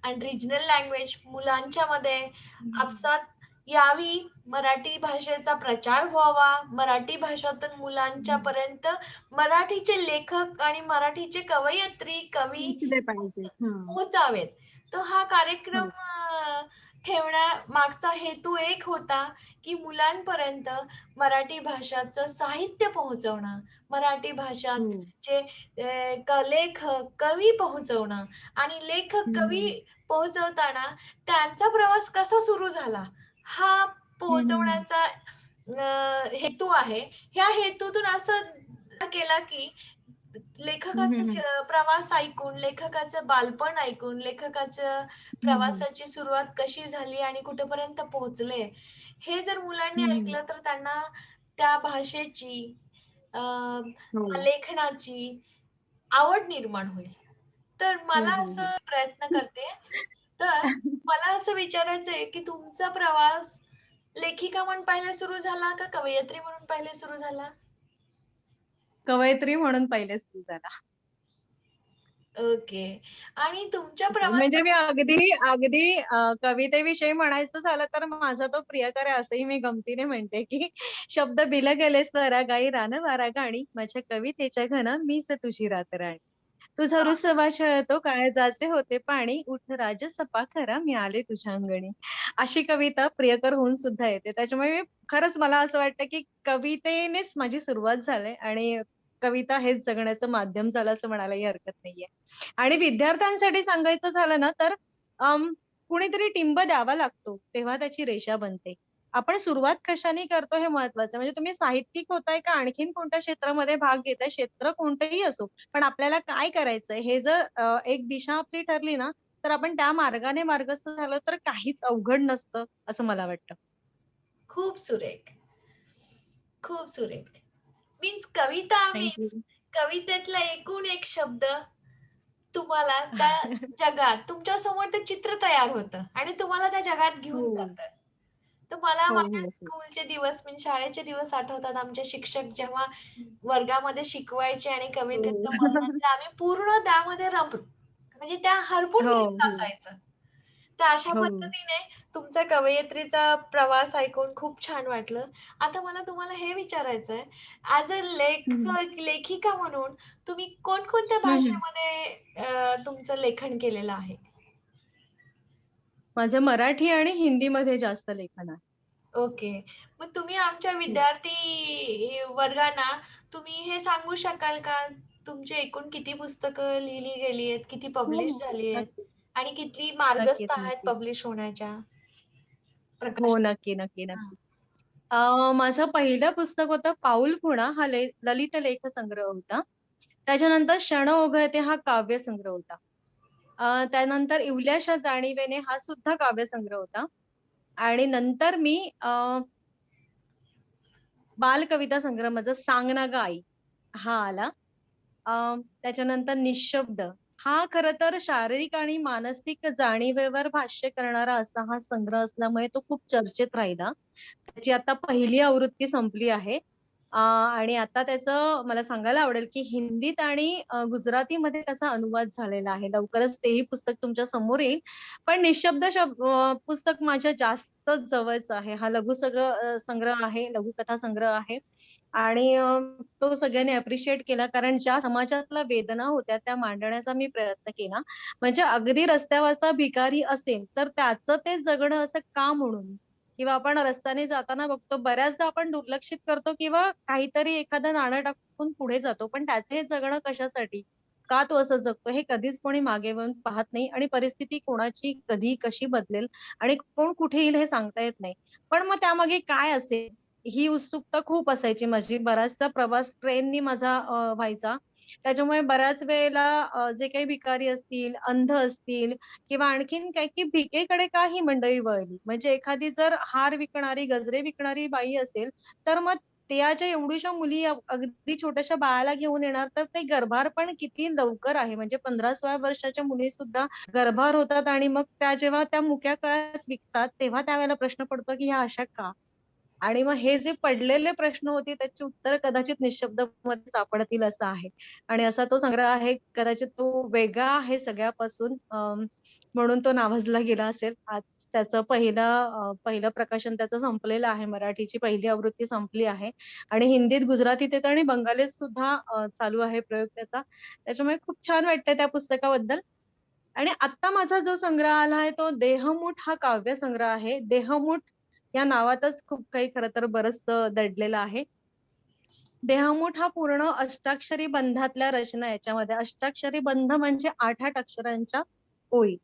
आणि रिजनल लँग्वेज मुलांच्यामध्ये हं. आपसात यावी, मराठी भाषेचा प्रचार व्हावा, मराठी भाषातून हं. मुलांच्यापर्यंत मराठीचे लेखक आणि मराठीचे कवयित्री, कवी पोहोचले पाहिजेत. हां. पोहोचावेत. तर हा कार्यक्रम हो. ठेवण्यामागचा हेतू एक होता, की मुलांपर्यंत मराठी भाषाचं साहित्य पोहोचवणं, मराठी हो. भाषाचे लेखक, कवी पोहोचवणं आणि लेखक, हं, कवी हं. पोहोचवताना त्यांचा प्रवास कसा सुरू झाला, हा हं, हं. पोहोचवण्याचा हेतू आहे. ह्या हेतूतून असं केला, की हं, लेखकाचा हं, हं. प्रवास ऐकून, लेखकाचं बालपण ऐकून, लेखकाचं हं, हं. प्रवासाची सुरुवात कशी झाली आणि कुठेपर्यंत पोहोचले, हे जर मुलांनी हं, हं. ऐकलं तर त्यांना त्या भाषेची, त्या हो. लेखनाची आवड निर्माण होईल. तर हो, मला हो, हो. असं प्रयत्न करते. तर मला असं विचारायचं आहे, की तुमचा प्रवास लेखिका म्हणून पहिले सुरू झाला का कवयित्री म्हणून पहिले सुरू झाला? कवयित्री म्हणून पहिले सुरू झाला. ओके. आणि तुमच्या हो, म्हणजे मी प्रवासामध्ये अगदी अगदी कवितेविषयी म्हणायचं झालं तर माझा तो प्रियकर आहे असंही मी गमतीने म्हणते, की शब्द बिलगले स्वरागाई रान वारा गाणी, माझ्या कवितेच्या घन मीच तुझी रातराणी. तुझा वाह! रुसवा छळतो काळजाचे होते पाणी, उठ राजसपा खरा मी आले तुझ्या अंगणी. अशी कविता प्रियकर होऊन सुद्धा येते. त्याच्यामुळे खरंच मला असं वाटतं, की कवितेनेच माझी सुरुवात झाली आणि कविता हेच जगण्याचं माध्यम झालं असं म्हणायलाही हरकत नाहीये. आणि विद्यार्थ्यांसाठी सांगायचं झालं ना, तर अं, कुणीतरी टिंब द्यावा लागतो, तेव्हा त्याची रेषा बनते. आपण सुरुवात कशाने करतो हे महत्वाचं. म्हणजे तुम्ही साहित्यिक होताय का आणखीन कोणत्या क्षेत्रामध्ये भाग घेताय, क्षेत्र कोणतंही असो. पण आपल्याला काय करायचंय हे जर एक दिशा आपली ठरली ना, तर आपण त्या मार्गाने मार्गस्थ झालो तर काहीच अवघड नसतं, असं मला वाटतं. खूप सुरेख, खूप सुरेख. मीन्स कविता थँक मीन्स यू. कवितेतला एकूण एक शब्द तुम्हाला त्या जगात तुमच्यासमोर ते चित्र तयार होतं आणि तुम्हाला त्या जगात घेऊन हो. जातं. तर मला हो, माझ्या हो, हो. स्कूलचे दिवस म्हणजे शाळेचे दिवस आठवतात. आमचे शिक्षक जेव्हा वर्गामध्ये शिकवायचे आणि हो. कवितेचं वर्णन तर आम्ही पूर्ण त्यामध्ये म्हणजे त्या हरपून हो, गेलेलं हो. असायचं. तर अशा हो. पद्धतीने तुमचा कवयित्रीचा प्रवास ऐकून खूप छान वाटलं. आता मला तुम्हाला हे विचारायचं आहे, ॲज अ हं. लेखिका म्हणून तुम्ही कोणकोणत्या हं, हं. भाषेमध्ये तुमचं लेखन केलेलं आहे? माझं मराठी आणि हिंदीमध्ये जास्त लेखन आहे. ओके. मग तुम्ही आमच्या हो. विद्यार्थी वर्गांना तुम्ही हे सांगू शकाल का? तुमची एकूण किती पुस्तकं लिहिली गेली आहेत? किती हो, पब्लिश हो. झाली आहेत? नक्कीच. आणि किती मार्गस्थ नक्कीच, आहेत नक्कीच. पब्लिश होण्याच्या हो, प्रकाश नक्की, नक्की, हां. नक्की. माझं पहिलं पुस्तक होतं पाऊल खुणा हा ललित लेख संग्रह होता. त्याच्यानंतर क्षण ओघळते हा काव्यसंग्रह होता. त्यानंतर इवल्याशा जाणिवेने हा सुद्धा काव्यसंग्रह होता. आणि नंतर मी बालकविता संग्रह माझा सांग ना गं आई हा आला. अ, त्याच्यानंतर निःशब्द हा खरं तर शारीरिक आणि मानसिक जाणीवेवर भाष्य करणारा असा हा संग्रह असल्यामुळे तो खूप चर्चेत राहिला. त्याची आता पहिली आवृत्ती संपली आहे. आणि आता त्याचं मला सांगायला आवडेल, की हिंदीत आणि गुजरातीमध्ये त्याचा अनुवाद झालेला आहे. लवकरच तेही पुस्तक तुमच्या समोर येईल. पण निःशब्द पुस्तक माझ्या जास्त जवळचं आहे. हा संग्रह आहे, लघुकथा संग्रह आहे आणि तो सगळ्यांनी अप्रिशिएट केला कारण ज्या समाजातल्या वेदना होत्या त्या मांडण्याचा मी प्रयत्न केला. म्हणजे अगदी रस्त्यावरचा भिकारी असेल, तर त्याचं ते जगणं असं का म्हणून? किंवा आपण रस्त्याने जाताना बघतो बऱ्याचदा आपण दुर्लक्षित करतो किंवा काहीतरी एखादं नाणं टाकून पुढे जातो. पण त्याचं हे जगणं कशासाठी? का तो असं जगतो? हे कधीच कोणी मागे वळून पाहत नाही आणि परिस्थिती कोणाची कधी कशी बदलेल आणि कोण कुठे येईल हे सांगता येत नाही. पण मग त्यामागे काय असेल? ही उत्सुकता खूप असायची माझी. बराचसा प्रवास ट्रेननी माझा व्हायचा. त्याच्यामुळे बऱ्याच वेळेला जे काही भिकारी असतील, अंध असतील किंवा आणखीन काय, की भिकेकडे का ही मंडळी वळली? म्हणजे एखादी जर हार विकणारी, गजरे विकणारी बाई असेल, तर मग त्या ज्या एवढ्याशा मुली अगदी छोट्याशा बाळाला घेऊन येणार, तर ते गर्भारपण किती लवकर आहे. म्हणजे 15-16 वर्षाच्या मुलीसुद्धा गर्भार होतात आणि मग त्या जेव्हा त्या मुक्या कळ्याच विकतात, तेव्हा त्यावेळेला प्रश्न पडतो, की ह्या अशा का? आणि मग हे जे पडलेले प्रश्न होते त्याची उत्तरं कदाचित निःशब्दमध्ये सापडतील असं आहे. आणि असा तो संग्रह आहे. कदाचित तो वेगळा आहे सगळ्यापासून म्हणून तो नावाजला गेला असेल. आज त्याचं पहिलं प्रकाशन त्याचं संपलेलं आहे. मराठीची पहिली आवृत्ती संपली आहे आणि हिंदीत, गुजरातीत येतं आणि बंगालीत सुद्धा चालू आहे प्रयोग त्याचा. त्याच्यामुळे खूप छान वाटतंय त्या पुस्तकाबद्दल. आणि आत्ता माझा जो संग्रह आला आहे तो देहमूठ हा काव्यसंग्रह आहे. देहमूठ या नावातच खूप काही खरं तर बरचसं दडलेलं आहे. देहमूठ हा पूर्ण अष्टाक्षरी बंधातल्या रचना याच्यामध्ये. अष्टाक्षरी बंध म्हणजे 8-8 अक्षरांच्या ओळी.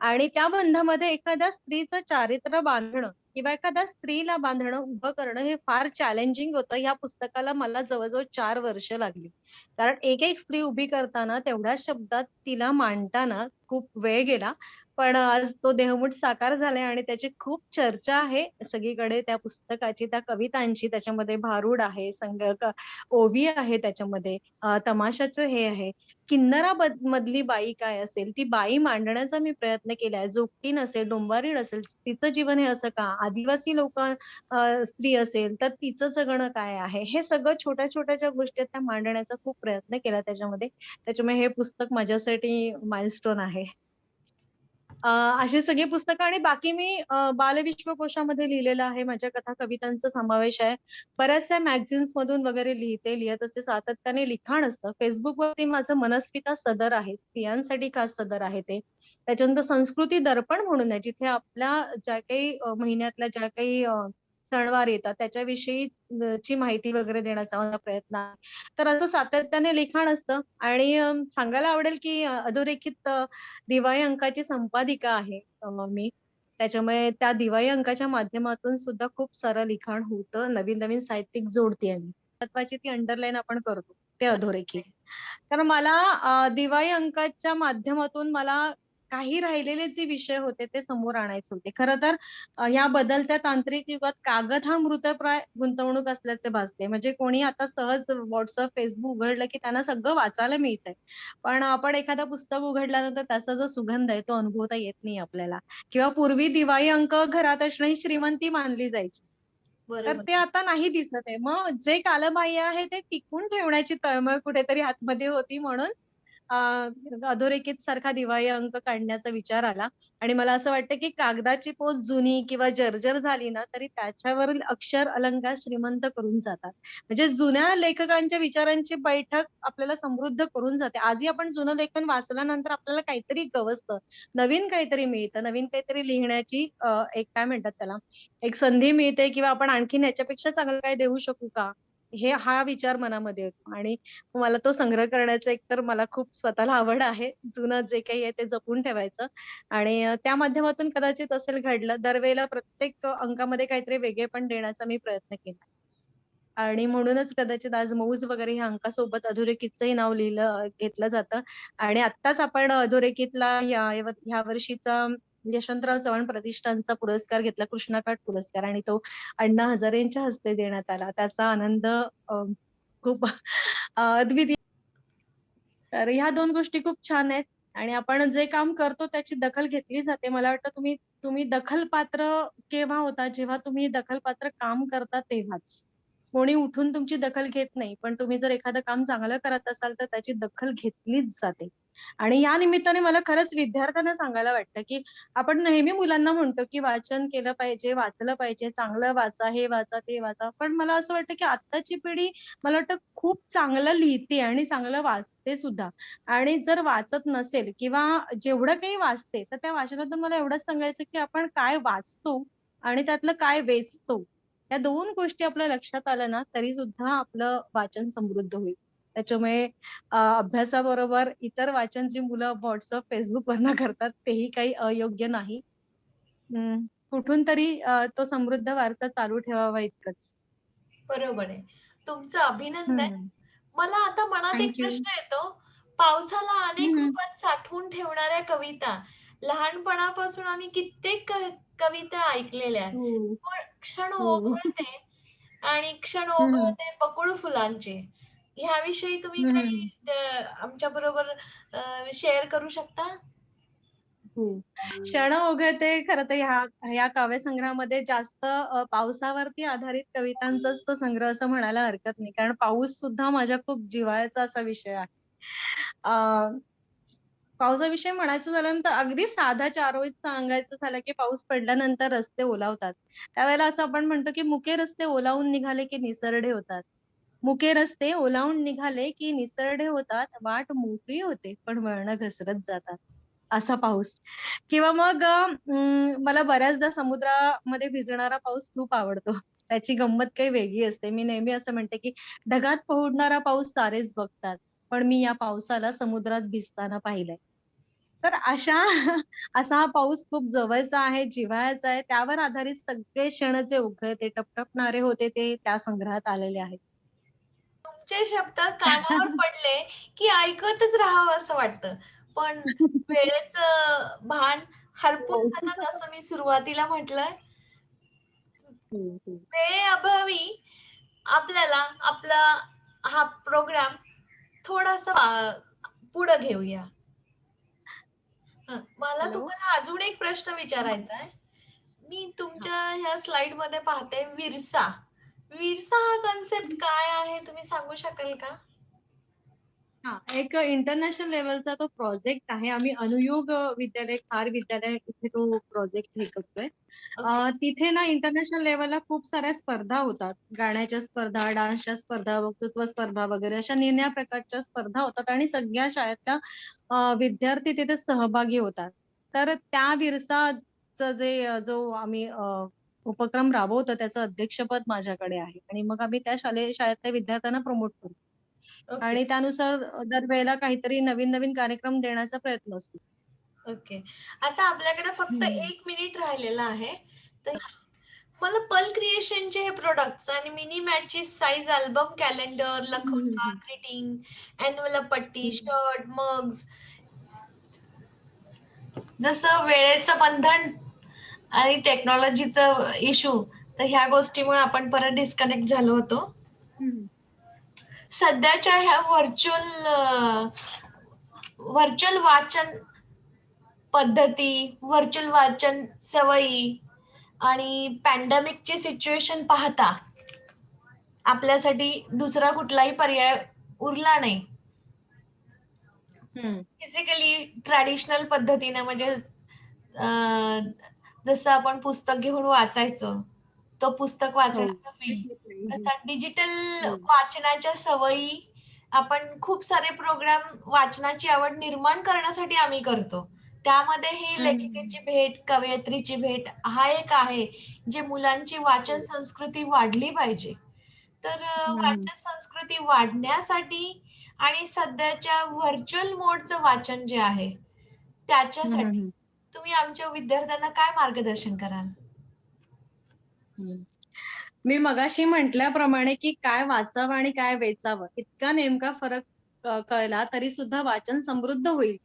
आणि त्या बंधामध्ये एखाद्या स्त्रीचं चारित्र्य बांधणं किंवा एखाद्या स्त्रीला बांधणं, उभं करणं हे फार चॅलेंजिंग होतं. ह्या पुस्तकाला मला जवळ-जवळ 4 वर्ष लागली. कारण एक-एक स्त्री उभी करताना, तेवढ्याच शब्दात तिला मांडताना खूप वेळ गेला. पण आज तो देहमूठ साकार झालाय आणि त्याची खूप चर्चा आहे सगळीकडे त्या पुस्तकाची, त्या कवितांची. त्याच्यामध्ये भारुड आहे, ओवी आहे त्याच्यामध्ये, तमाशाचं हे आहे. किन्नरा मधली बाई काय असेल, ती बाई मांडण्याचा मी प्रयत्न केलाय. जोगती नसेल, डोंबारी नसेल, तिचं जीवन हे असं का? आदिवासी स्त्री असेल, तर तिचं जगणं काय आहे? हे सगळं छोट्या-छोट्या ज्या गोष्टी आहेत त्या मांडण्याचा खूप प्रयत्न केला त्याच्यामध्ये. त्याच्यामुळे हे पुस्तक माझ्यासाठी माइलस्टोन आहे. अशी सगळी पुस्तकं आणि बाकी मी बालविश्वकोशामध्ये लिहिलेलं आहे. माझ्या कथा, कवितांचा समावेश आहे. बऱ्याचशा मॅगझिन्स मधून वगैरे लिहित असते. सातत्याने लिखाण असतं. Facebookवरती माझं मनस्विता सदर आहे. स्त्रियांसाठी खास सदर आहे ते. त्याच्यानंतर संस्कृती दर्पण म्हणून आहे, जिथे आपल्या ज्या काही महिन्यातल्या ज्या काही सणवार येतात त्याच्याविषयी ची माहिती वगैरे देण्याचा माझा प्रयत्न आहे. तर असं सातत्याने लिखाण असतं आणि सांगायला आवडेल की अधोरेखित दिवाळी अंकाची संपादिका आहे मी. त्याच्यामुळे त्या दिवाळी अंकाच्या माध्यमातून सुद्धा खूप सारं लिखाण होतं. नवीन-नवीन साहित्यिक जोडतेय मी. महत्वाची ती अंडरलाईन आपण करतो. ते अधोरेखित. तर मला दिवाळी अंकाच्या माध्यमातून मला काही राहिलेले जे विषय होते ते समोर आणायचे होते. खरं तर ह्या बदलत्या तांत्रिक युगात कागद हा मृतप्राय गुंतवणूक असल्याचे भासते. म्हणजे कोणी आता सहज WhatsApp, Facebook उघडलं की त्यांना सगळं वाचायला मिळतंय. पण आपण एखादं पुस्तक उघडल्यानंतर त्याचा जो सुगंध आहे तो अनुभवता येत नाही आपल्याला. किंवा पूर्वी दिवाळी अंक घरात असणं ही श्रीमंती मानली जायची. तर बरोबर. ते आता नाही दिसत आहे. मग जे कालबाह्य आहे ते टिकवून ठेवण्याची तळमळ कुठेतरी आतमध्ये होती म्हणून अ, अधोरेखित सारखा दिवाळी अंक काढण्याचा विचार आला आणि मला असं वाटतं, की कागदाची पोत जुनी किंवा जर्जर झाली ना, तरी त्याच्यावरील अक्षर अलंकार श्रीमंत करून जातात. म्हणजे जुन्या लेखकांच्या विचारांची बैठक आपल्याला समृद्ध करून जाते. आजही आपण जुनं लेखन वाचल्यानंतर आपल्याला काहीतरी गवसतं. नवीन काहीतरी मिळतं, नवीन काहीतरी लिहिण्याची एक काय म्हणतात त्याला, एक संधी मिळते किंवा आपण आणखीन ह्याच्यापेक्षा चांगलं काय देऊ शकू का? हा विचार मनामध्ये येतो आणि मला तो संग्रह करण्याचा एकतर मला खूप स्वतःला आवड आहे. जुनं जे काही आहे ते जपून ठेवायचं आणि त्या माध्यमातून कदाचित असेल घडलं. दरवेळेला प्रत्येक अंकामध्ये काहीतरी वेगळेपण देण्याचा मी प्रयत्न केला. आणि म्हणूनच कदाचित आज मौज वगैरे ह्या अंकासोबत अधोरेखितचंही नाव घेतलं जातं. आणि आत्ताच आपण अधोरेखितला ह्या वर्षीचा यशवंतराव चव्हाण प्रतिष्ठानचा पुरस्कार घेतला, कृष्णाकाठ पुरस्कार आणि तो अण्णा हजारेंच्या हस्ते देण्यात आला. त्याचा आनंद खूप अद्वितीय. तर ह्या 2 गोष्टी खूप छान आहेत आणि आपण जे काम करतो त्याची दखल घेतली जाते. मला वाटतं तुम्ही तुम्ही दखलपात्र केव्हा होता? जेव्हा तुम्ही दखलपात्र काम करता तेव्हाच. कोणी उठून तुमची दखल घेत नाही. पण तुम्ही जर एखादं काम चांगलं करत असाल, तर त्याची दखल घेतलीच जाते. आणि या निमित्ताने मला खरंच विद्यार्थ्यांना सांगायला वाटतं, की आपण नेहमी मुलांना म्हणतो, की वाचन केलं पाहिजे, वाचलं पाहिजे, चांगलं वाचा, हे वाचा, ते वाचा. पण मला असं वाटतं, की आत्ताची पिढी मला वाटतं खूप चांगलं लिहिते आणि चांगलं वाचते सुद्धा. आणि जर वाचत नसेल किंवा जेवढं काही वाचते, तर त्या वाचनातून मला एवढंच सांगायचं, की आपण काय वाचतो आणि त्यातलं काय वेचतो. या 2 गोष्टी आपल्या लक्षात आल्या ना, तरी सुद्धा आपलं वाचन समृद्ध होईल. त्याच्यामुळे अभ्यासाबरोबर इतर वाचन जी मुलं WhatsApp, Facebookवरनं करतात तेही काही अयोग्य नाही. अं, कुठून तरी तो समृद्ध वारसा चालू ठेवावा इतकंच. बरोबर आहे. तुमचं अभिनंदन. हं. मला आता मनात एक थँक यू. प्रश्न येतो. पावसाला अनेक हं, रूपात साठवून ठेवणाऱ्या कविता. लहानपणापासून आम्ही कित्येक कविता ऐकलेल्या आहेत. हो, पण क्षण हो. ओघळते आणि क्षण हं, ओघळते बकुळ फुलांचे. ह्याविषयी तुम्ही काही आमच्याबरोबर शेअर करू शकता? हो. क्षण ओघळते खरं तर ह्या काव्यसंग्रहामध्ये जास्त पावसावरती आधारित कवितांचाच तो संग्रह असं म्हणायला हरकत नाही. कारण पाऊस सुद्धा माझ्या खूप जिव्हाळ्याचा असा विषय आहे. अ, पावसाविषयी म्हणायचं झालं तर अगदी साधा चारोळीत सांगायचं झालं, की पाऊस पडल्यानंतर रस्ते ओलावतात. त्यावेळेला असं आपण म्हणतो, की मुके रस्ते ओलावून निघाले, की निसरडे होतात. मुके रस्ते ओलावून निघाले, की निसरडे होतात. वाट मोकळी होते, पण वळणं घसरत जातात. असा पाऊस. किंवा मग मला बऱ्याचदा समुद्रामध्ये भिजणारा पाऊस खूप आवडतो. त्याची गंमत काही वेगळी असते. मी नेहमी असं म्हणते, की ढगात पोहणारा पाऊस सारेच बघतात. पण मी या पावसाला समुद्रात भिजताना पाहिलंय. तर असा हा पाऊस खूप जवळचा आहे, जिव्हाळ्याचा आहे. त्यावर आधारित सगळे क्षण जे उखळते, टपटपणारे होते ते त्या संग्रहात आलेले आहेत. तुमचे शब्द कानावर पडले, की ऐकतच राहावं असं वाटतं. पण वेळेचं भान हरपून हो. जातं जसं मी सुरुवातीला म्हटलं. हो, हो. वेळेअभावी आपल्याला आपला हा प्रोग्राम थोडासा पुढे घेऊया. मला हॅलो? तुम्हाला अजून एक प्रश्न विचारायचा आहे. मी तुमच्या ह्या स्लाइडमध्ये पाहते विरसा. विरसा हा कन्सेप्ट काय आहे तुम्ही सांगू शकाल का? हां, एक इंटरनॅशनल लेव्हलचा तो प्रोजेक्ट आहे. आम्ही अनुयोग विद्यालय, खार विद्यालय इथे तो प्रोजेक्ट हे करतोय. ओके. तिथे ना इंटरनॅशनल लेव्हलला खूप साऱ्या स्पर्धा होतात. गाण्याच्या स्पर्धा, डान्सच्या स्पर्धा, वक्तृत्व स्पर्धा वगैरे अशा निरनिराळ्या प्रकारच्या स्पर्धा होतात आणि सगळ्या शाळेतल्या विद्यार्थी तिथे सहभागी होतात. तर त्या विरसाचं जो आम्ही उपक्रम राबवतो त्याचं अध्यक्षपद माझ्याकडे आहे आणि मग आम्ही त्या शाळेतल्या विद्यार्थ्यांना प्रमोट करतो. ओके. आणि त्यानुसार दरवेळेला काहीतरी नवीन-नवीन कार्यक्रम देण्याचा प्रयत्न असतो. ओके. आता आपल्याकडे फक्त हं. 1 मिनिट राहिलेला आहे. तर मला पल क्रिएशनचे हे प्रॉडक्ट्स आणि mini matches size album calendar, हं, हं, लखोटा, हं. ग्रीटिंग, एन्व्हलप पट्टी, हं. शर्ट, मग्स जसं वेळेचं बंधन आणि टेक्नॉलॉजीचं इश्यू तर ह्या गोष्टीमुळे आपण परत डिस्कनेक्ट झालो होतो. हं. सध्याच्या ह्या व्हर्चुअल वाचन पद्धती, व्हर्चुअल वाचन सवयी आणि पॅन्डेमिकची सिच्युएशन पाहता आपल्यासाठी दुसरा कुठलाही पर्याय उरला नाही. हं. फिजिकली ट्रॅडिशनल पद्धतीने म्हणजे अ, जसं आपण पुस्तक घेऊन वाचायचो, तो पुस्तक हो. वाचण्याचा फील. हं. आता डिजिटल हो. वाचनाच्या सवयी आपण खूप सारे प्रोग्राम वाचनाची आवड निर्माण करण्यासाठी आम्ही करतो. त्यामध्ये ही हं. लेखिकेची भेट, कवयित्रीची भेट हा एक आहे, जे मुलांची वाचन हो. संस्कृती वाढली पाहिजे. तर हं, हं. वाचन संस्कृती वाढण्यासाठी आणि सध्याच्या व्हर्चुअल मोडचं वाचन जे आहे, हं, हं, त्याच्यासाठी हं. तुम्ही आमच्या विद्यार्थ्यांना काय मार्गदर्शन कराल? हं. मी मगाशी म्हटल्याप्रमाणे, की काय वाचावं आणि काय वेचावं इतका नेमका फरक कळला तरी सुद्धा वाचन समृद्ध होईल.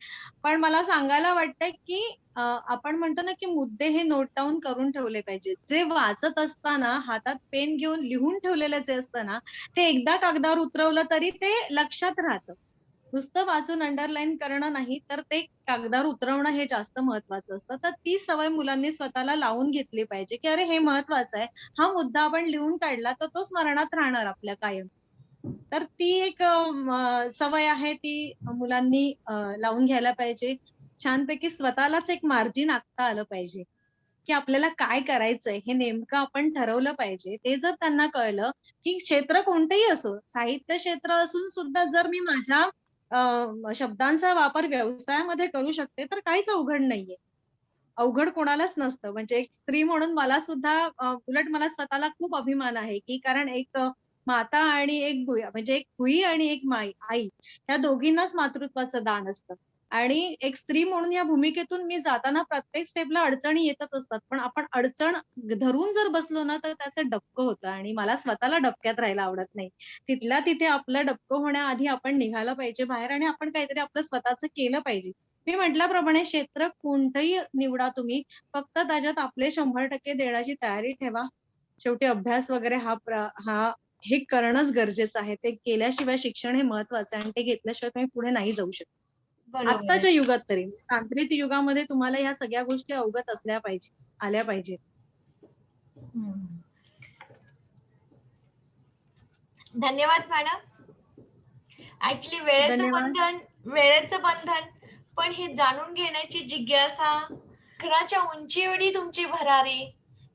पण मला सांगायला वाटतंय, की आपण म्हणतो ना, की मुद्दे हे नोट डाउन करून ठेवले पाहिजेत. जे वाचत असताना हातात पेन घेऊन लिहून ठेवलेलं जे असतं ना, ते एकदा कागदावर उतरवलं तरी ते लक्षात राहतं. नुसतं वाचून अंडरलाईन करणं नाही, तर ते कागदावर उतरवणं हे जास्त महत्वाचं असतं. तर ती सवय मुलांनी स्वतःला लावून घेतली पाहिजे, की अरे हे महत्वाचं आहे. हा मुद्दा आपण लिहून काढला, तर तो स्मरणात राहणार आपल्या कायम. तर ती एक सवय आहे ती मुलांनी लावून घ्यायला पाहिजे. छानपैकी स्वतःलाच एक मार्जिन आखता आलं पाहिजे, की आपल्याला काय करायचंय हे नेमकं आपण ठरवलं पाहिजे. ते जर त्यांना कळलं, की क्षेत्र कोणतंही असो, साहित्य क्षेत्र असून सुद्धा जर मी माझ्या शब्दांचा वापर व्यवसायामध्ये करू शकते, तर काहीच अवघड नाहीये. अवघड कोणालाच नसतं. म्हणजे एक स्त्री म्हणून मला सुद्धा उलट मला स्वतःला खूप अभिमान आहे, की कारण एक माता आणि एक म्हणजे एक भुई आणि एक आई ह्या दोघींनाच मातृत्वाचं दान असतं. आणि एक स्त्री म्हणून या भूमिकेतून मी जाताना प्रत्येक स्टेपला अडचणी येतच असतात. पण आपण अडचण धरून जर बसलो ना, तर त्याचं डबकं होतं आणि मला स्वतःला डबक्यात राहायला आवडत नाही. तिथल्या तिथे आपलं डबकं होण्याआधी आपण निघालं पाहिजे बाहेर आणि आपण काहीतरी आपलं स्वतःचं केलं पाहिजे. मी म्हटल्याप्रमाणे क्षेत्र कोणतंही निवडा तुम्ही, फक्त त्याच्यात आपले 100% देण्याची तयारी ठेवा. शेवटी अभ्यास वगैरे हे करणंच गरजेचं आहे. ते केल्याशिवाय शिक्षण हे महत्वाचं आहे आणि ते घेतल्याशिवाय तुम्ही पुढे नाही जाऊ शकत. बरोबर आहे. आत्ताच्या युगात तरी. तांत्रिक युगामध्ये तुम्हाला ह्या सगळ्या गोष्टी अवगत असल्या पाहिजे, आल्या पाहिजेत. हं. धन्यवाद मॅडम. ऍक्च्युली धन्यवाद. वेळेचं बंधन, पण हे जाणून घेण्याची जिज्ञासा, घराच्या उंची एवढी तुमची भरारी,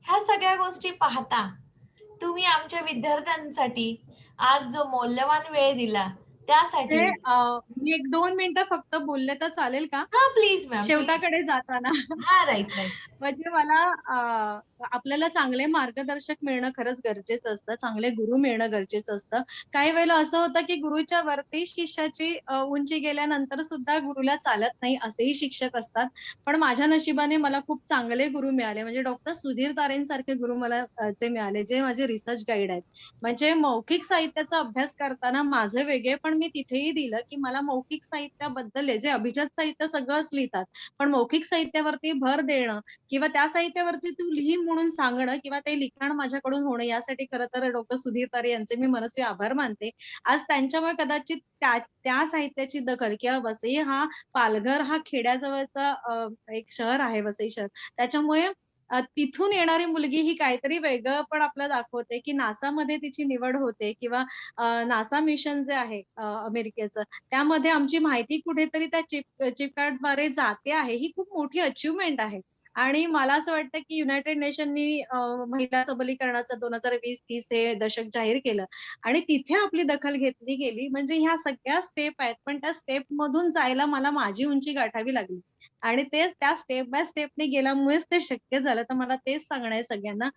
ह्या सगळ्या गोष्टी पाहता तुम्ही आमच्या विद्यार्थ्यांसाठी आज जो मौल्यवान वेळ दिला ते त्यासाठी मी 1-2 मिनिटं फक्त बोलले तर चालेल का? हा प्लीज मॅम प्लीज. शेवटाकडे जाताना. हा राईट राईट. म्हणजे मला आपल्याला चांगले मार्गदर्शक मिळणं खरंच गरजेचं असतं. चांगले गुरु मिळणं गरजेचं असतं. काही वेळेला असं होतं, की गुरुच्या वरती शिष्याची उंची गेल्यानंतर सुद्धा गुरुला चालत नाही असेही शिक्षक असतात. पण माझ्या नशिबाने मला खूप चांगले गुरु मिळाले. म्हणजे डॉक्टर सुधीर तारेंसारखे गुरु मला जे मिळाले, जे माझे रिसर्च गाईड आहेत. म्हणजे मौखिक साहित्याचा अभ्यास करताना माझे वेगळे पण मी तिथेही दिलं, की मला मौखिक साहित्याबद्दल आहे, जे अभिजात साहित्य सगळंच लिहितात. पण मौखिक साहित्यावरती भर देणं किंवा त्या साहित्यावरती तू लिही म्हणून सांगणं किंवा ते लिखाण माझ्याकडून होणं यासाठी खरं तर डॉक्टर सुधीर तारे यांचे मी मनस्वी आभार मानते. आज त्यांच्यामुळे कदाचित त्या त्या साहित्याची दखल किंवा वसई पालघर हा खेड्याजवळचा एक शहर आहे वसई शहर. त्याच्यामुळे तिथून येणारी मुलगी ही काहीतरी वेगळं पण आपलं दाखवते, की नासामध्ये तिची निवड होते किंवा नासा मिशन जे आहे अमेरिकेचं, त्यामध्ये आमची माहिती कुठेतरी त्या चिपकार्डद्वारे जाते आहे. ही खूप मोठी अचीव्हमेंट आहे. आणि मला असं वाटतं, की युनायटेड नेशननी महिला सबलीकरणाचं 2020-30 हे दशक जाहीर केलं आणि तिथे आपली दखल घेतली गेली. म्हणजे ह्या सगळ्या स्टेप आहेत, पण त्या स्टेपमधून जायला मला माझी उंची गाठावी लागली. आणि तेच त्या स्टेप बाय स्टेपने गेल्यामुळेच ते शक्य झालं. तर मला तेच सांगणं आहे सगळ्यांना,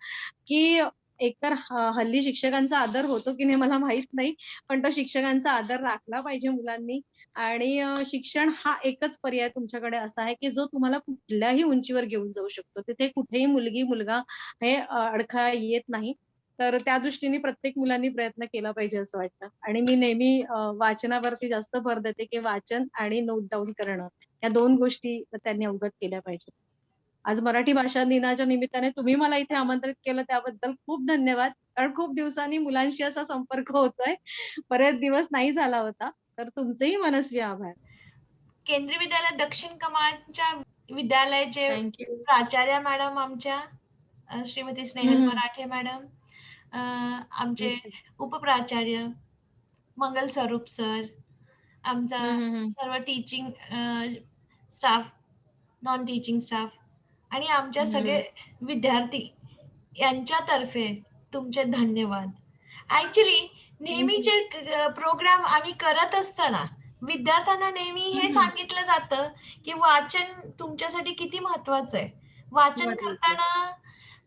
की एकतर हल्ली शिक्षकांचा आदर होतो की नाही मला माहीत नाही. पण तो शिक्षकांचा आदर राखला पाहिजे मुलांनी आणि शिक्षण हा एकच पर्याय तुमच्याकडे असा आहे, की जो तुम्हाला कुठल्याही उंचीवर घेऊन जाऊ शकतो. तिथे कुठेही मुलगी, मुलगा हे अडथळा येत नाही. तर त्या दृष्टीने प्रत्येक मुलांनी प्रयत्न केला पाहिजे असं वाटतं. आणि मी नेहमी वाचनावरती जास्त भर देते, की वाचन आणि नोट डाउन करणं या 2 गोष्टी त्यांनी अवगत केल्या पाहिजेत. आज मराठी भाषा दिनाच्या निमित्ताने तुम्ही मला इथे आमंत्रित केलं त्याबद्दल खूप धन्यवाद. कारण खूप दिवसांनी मुलांशी असा संपर्क होतोय. बरेच दिवस नाही झाला होता. तर तुमचेही मनस्वी आभार. केंद्रीय विद्यालय दक्षिण कमालच्या विद्यालयाचे थँक यू. प्राचार्य मॅडम आमच्या श्रीमती हं, स्नेहल हं. मराठे मॅडम, आमचे अच्छा. उपप्राचार्य मंगल स्वरूप सर, आमचा हं, हं, हं. सर्व teaching staff, non teaching staff आणि आमच्या हं, सगळे हं. विद्यार्थी यांच्यातर्फे तुमचे धन्यवाद. Actually thank you. नेहमीचे प्रोग्राम आम्ही करत असताना विद्यार्थ्यांना नेहमी हं, हे हं. सांगितलं जातं, की वाचन तुमच्यासाठी किती महत्वाचं आहे. वाचन गरजेचं आहे. करताना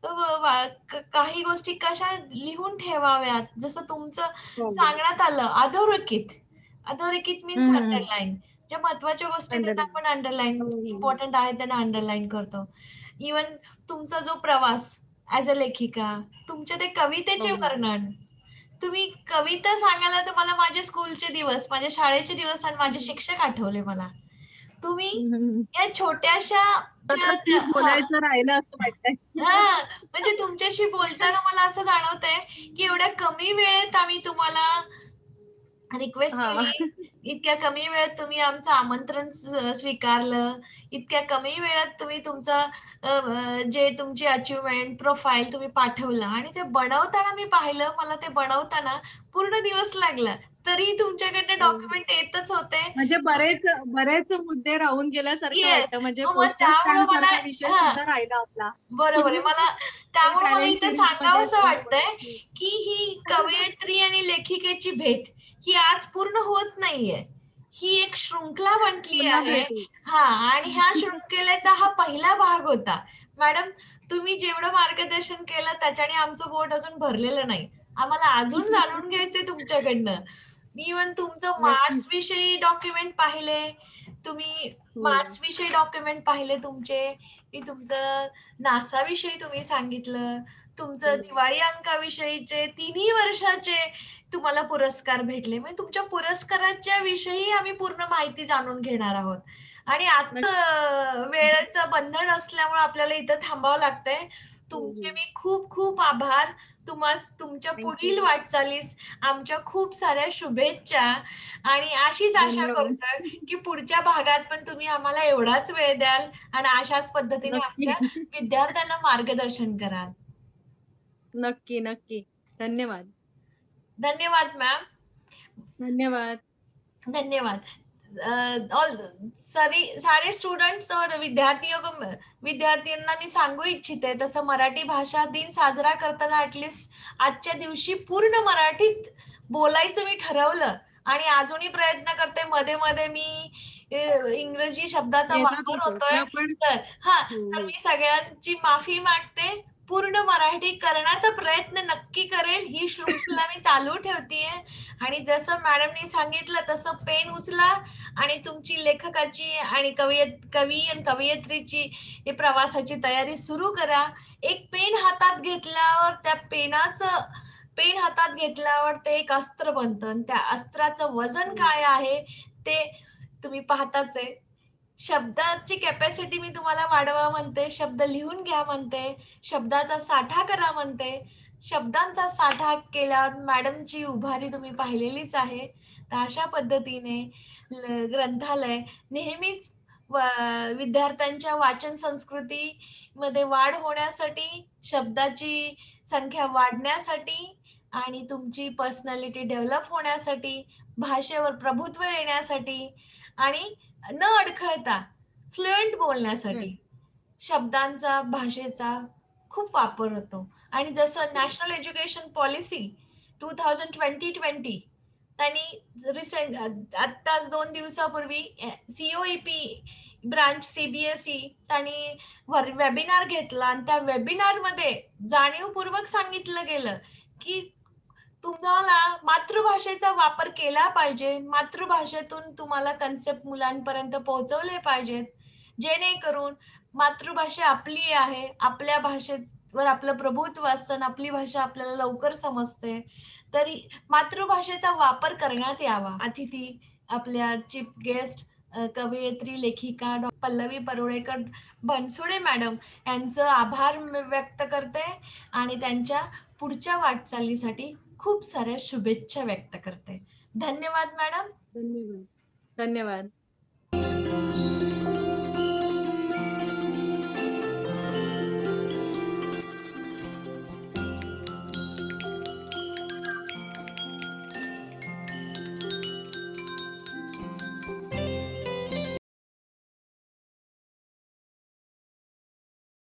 अ, वा काही गोष्टी कशा लिहून ठेवाव्यात. जसं तुमचं हो, हो. सांगण्यात आलं अधोरेखित. अधोरेखित मीन्स हं, हं, हं. अंडरलाईन. ज्या महत्त्वाच्या गोष्टी त्यांना अंडरलाईन. आपण अंडरलाईन हो, हो, हो. इम्पोर्टंट आहे त्यांना अंडरलाईन करतो. इव्हन तुमचा जो प्रवास ॲज अ लेखिका, तुमचे ते हो, कवितेचे हो. वर्णन, तुम्ही कविता सांगायला तर मला माझे स्कूलचे दिवस, माझ्या शाळेचे दिवस आणि हं, माझे हं. शिक्षक आठवले मला. तुम्ही हं, हं, हं. या छोट्याशा तर तीच हां, बोलायचं राहिलं असं वाटतंय. हां, म्हणजे तुमच्याशी बोलताना मला असं जाणवतंय, की एवढ्या कमी वेळेत आम्ही तुम्हाला रिक्वेस्ट हां. केली इतक्या कमी वेळात तुम्ही आमचं आमंत्रण स्वीकारलं. इतक्या कमी वेळात तुम्ही तुमचं जे तुमची अचिव्हमेंट, प्रोफाइल तुम्ही पाठवलं आणि ते बनवताना मी पाहिलं, मला ते बनवताना पूर्ण दिवस लागला. तरी तुमच्याकडनं हो. डॉक्युमेंट येतच होते. म्हणजे बरेच मुद्दे राहून गेल्यासारखं येस. वाटतं. म्हणजे मग पोस्टल त्यामुळं स्टॅम्प मला सारखा विषय हां. सुद्धा राहिला आपला. बरोबर आहे. मला तो त्यामुळे मला टॅलेंट इथे सीरीजमध्ये सांगावसं असल्यामुळे. वाटतंय, की ही कवयित्री आणि लेखिकेची भेट ही आज पूर्ण होत नाहीये. ही एक शृंखला म्हटली पुन्हा आहे. भेटू. हां, आणि ह्या शृंखलेचा हा पहिला भाग होता. मॅडम, तुम्ही जेवढं मार्गदर्शन केलं त्याच्याने आमचं पोट अजून भरलेलं नाही. आम्हाला अजून जाणून घ्यायचंय तुमच्याकडनं. इव्हन तुमचं नक्कीच. मार्क्सविषयी डॉक्युमेंट पाहिले. तुम्ही हो. मार्क्सविषयी डॉक्युमेंट पाहिले तुमचे. की तुमचं नासाविषयी तुम्ही सांगितलं. तुमचं हो. दिवाळी अंकाविषयीचे 3ही वर्षाचे तुम्हाला पुरस्कार भेटले. म्हणजे तुमच्या पुरस्काराच्या विषयी आम्ही पूर्ण माहिती जाणून घेणार आहोत. आणि नक्की. आजचं वेळेचं बंधन असल्यामुळे आपल्याला इथं थांबावं लागतंय. हो, तुमचे हो. मी खूप खूप आभार. तुमच्या थँक पुढील यू. वाटचालीस आमच्या खूप साऱ्या शुभेच्छा आणि अशीच आशा धन्यवाद. करतोय, की पुढच्या भागात पण तुम्ही आम्हाला एवढाच वेळ द्याल आणि अशाच पद्धतीने नक्की. आमच्या विद्यार्थ्यांना मार्गदर्शन कराल. नक्की, नक्की. धन्यवाद. धन्यवाद मॅम. धन्यवाद. धन्यवाद. ऑल सारे स्टुडंट्स और विद्यार्थ्यांना मी सांगू इच्छिते तसं मराठी भाषा दिन साजरा करताना ॲटलीस्ट आजच्या दिवशी पूर्ण मराठीत बोलायचं मी ठरवलं आणि अजूनही प्रयत्न करते. मध्ये-मध्ये मी इंग्रजी शब्दाचा वापर येतातच आहे. ते होतोय. आपण तर हां, हो, तर हो. मी सगळ्यांची माफी मागते. पूर्ण मराठी करण्याचा प्रयत्न नक्की करेल. ही शृंखला मी चालू ठेवतीये आणि जसं मॅडमनी सांगितलं तसं पेन उचला आणि तुमची लेखकाची आणि कवी आणि कवयित्रीची ही प्रवासाची तयारी सुरू करा. एक पेन हातात घेतल्यावर ते एक अस्त्र बनतं आणि त्या अस्त्राचं वजन हो. काय आहे ते तुम्ही पाहताच आहे. शब्दाची कॅपॅसिटी मी तुम्हाला वाढवा म्हणते, शब्द लिहून घ्या म्हणते, शब्दाचा साठा करा म्हणते. शब्दांचा साठा केल्यावर मॅडमची उभारी तुम्ही पाहिलेलीच आहे. तर अशा पद्धतीने ग्रंथालय नेहमीच व विद्यार्थ्यांच्या वाचन संस्कृतीमध्ये वाढ होण्यासाठी, शब्दाची संख्या वाढण्यासाठी आणि तुमची पर्सनॅलिटी डेव्हलप होण्यासाठी, भाषेवर प्रभुत्व येण्यासाठी आणि न अडखळता फ्लुएंट हं. बोलण्यासाठी शब्दांचा, भाषेचा खूप वापर होतो आणि जसं नॅशनल एज्युकेशन पॉलिसी 2020 त्यांनी आत्ताच 2 दिवसापूर्वी सी-ओ-ई-पी ब्रांच सी-बी-एस-ई त्यांनी वेबिनार घेतला आणि त्या वेबिनारमध्ये जाणीवपूर्वक सांगितलं गेलं, की तुम्हाला मातृभाषेचा वापर केला पाहिजे. मातृभाषेतून तुम्हाला कन्सेप्ट मुलांपर्यंत पोहोचवले पाहिजेत. जेणेकरून मातृभाषा आपली आहे. आपल्या भाषेवर आपलं प्रभुत्व असतं आणि आपली भाषा आपल्याला लवकर समजते. तरी मातृभाषेचा वापर करण्यात यावा. अतिथी आपल्या चीफ गेस्ट कवयित्री, लेखिका पल्लवी परुळेकर बनसोडे मॅडम यांचं आभार व्यक्त करते आणि त्यांच्या पुढच्या वाटचालीसाठी खूप साऱ्या शुभेच्छा व्यक्त करते. धन्यवाद मॅडम. धन्यवाद. धन्यवाद.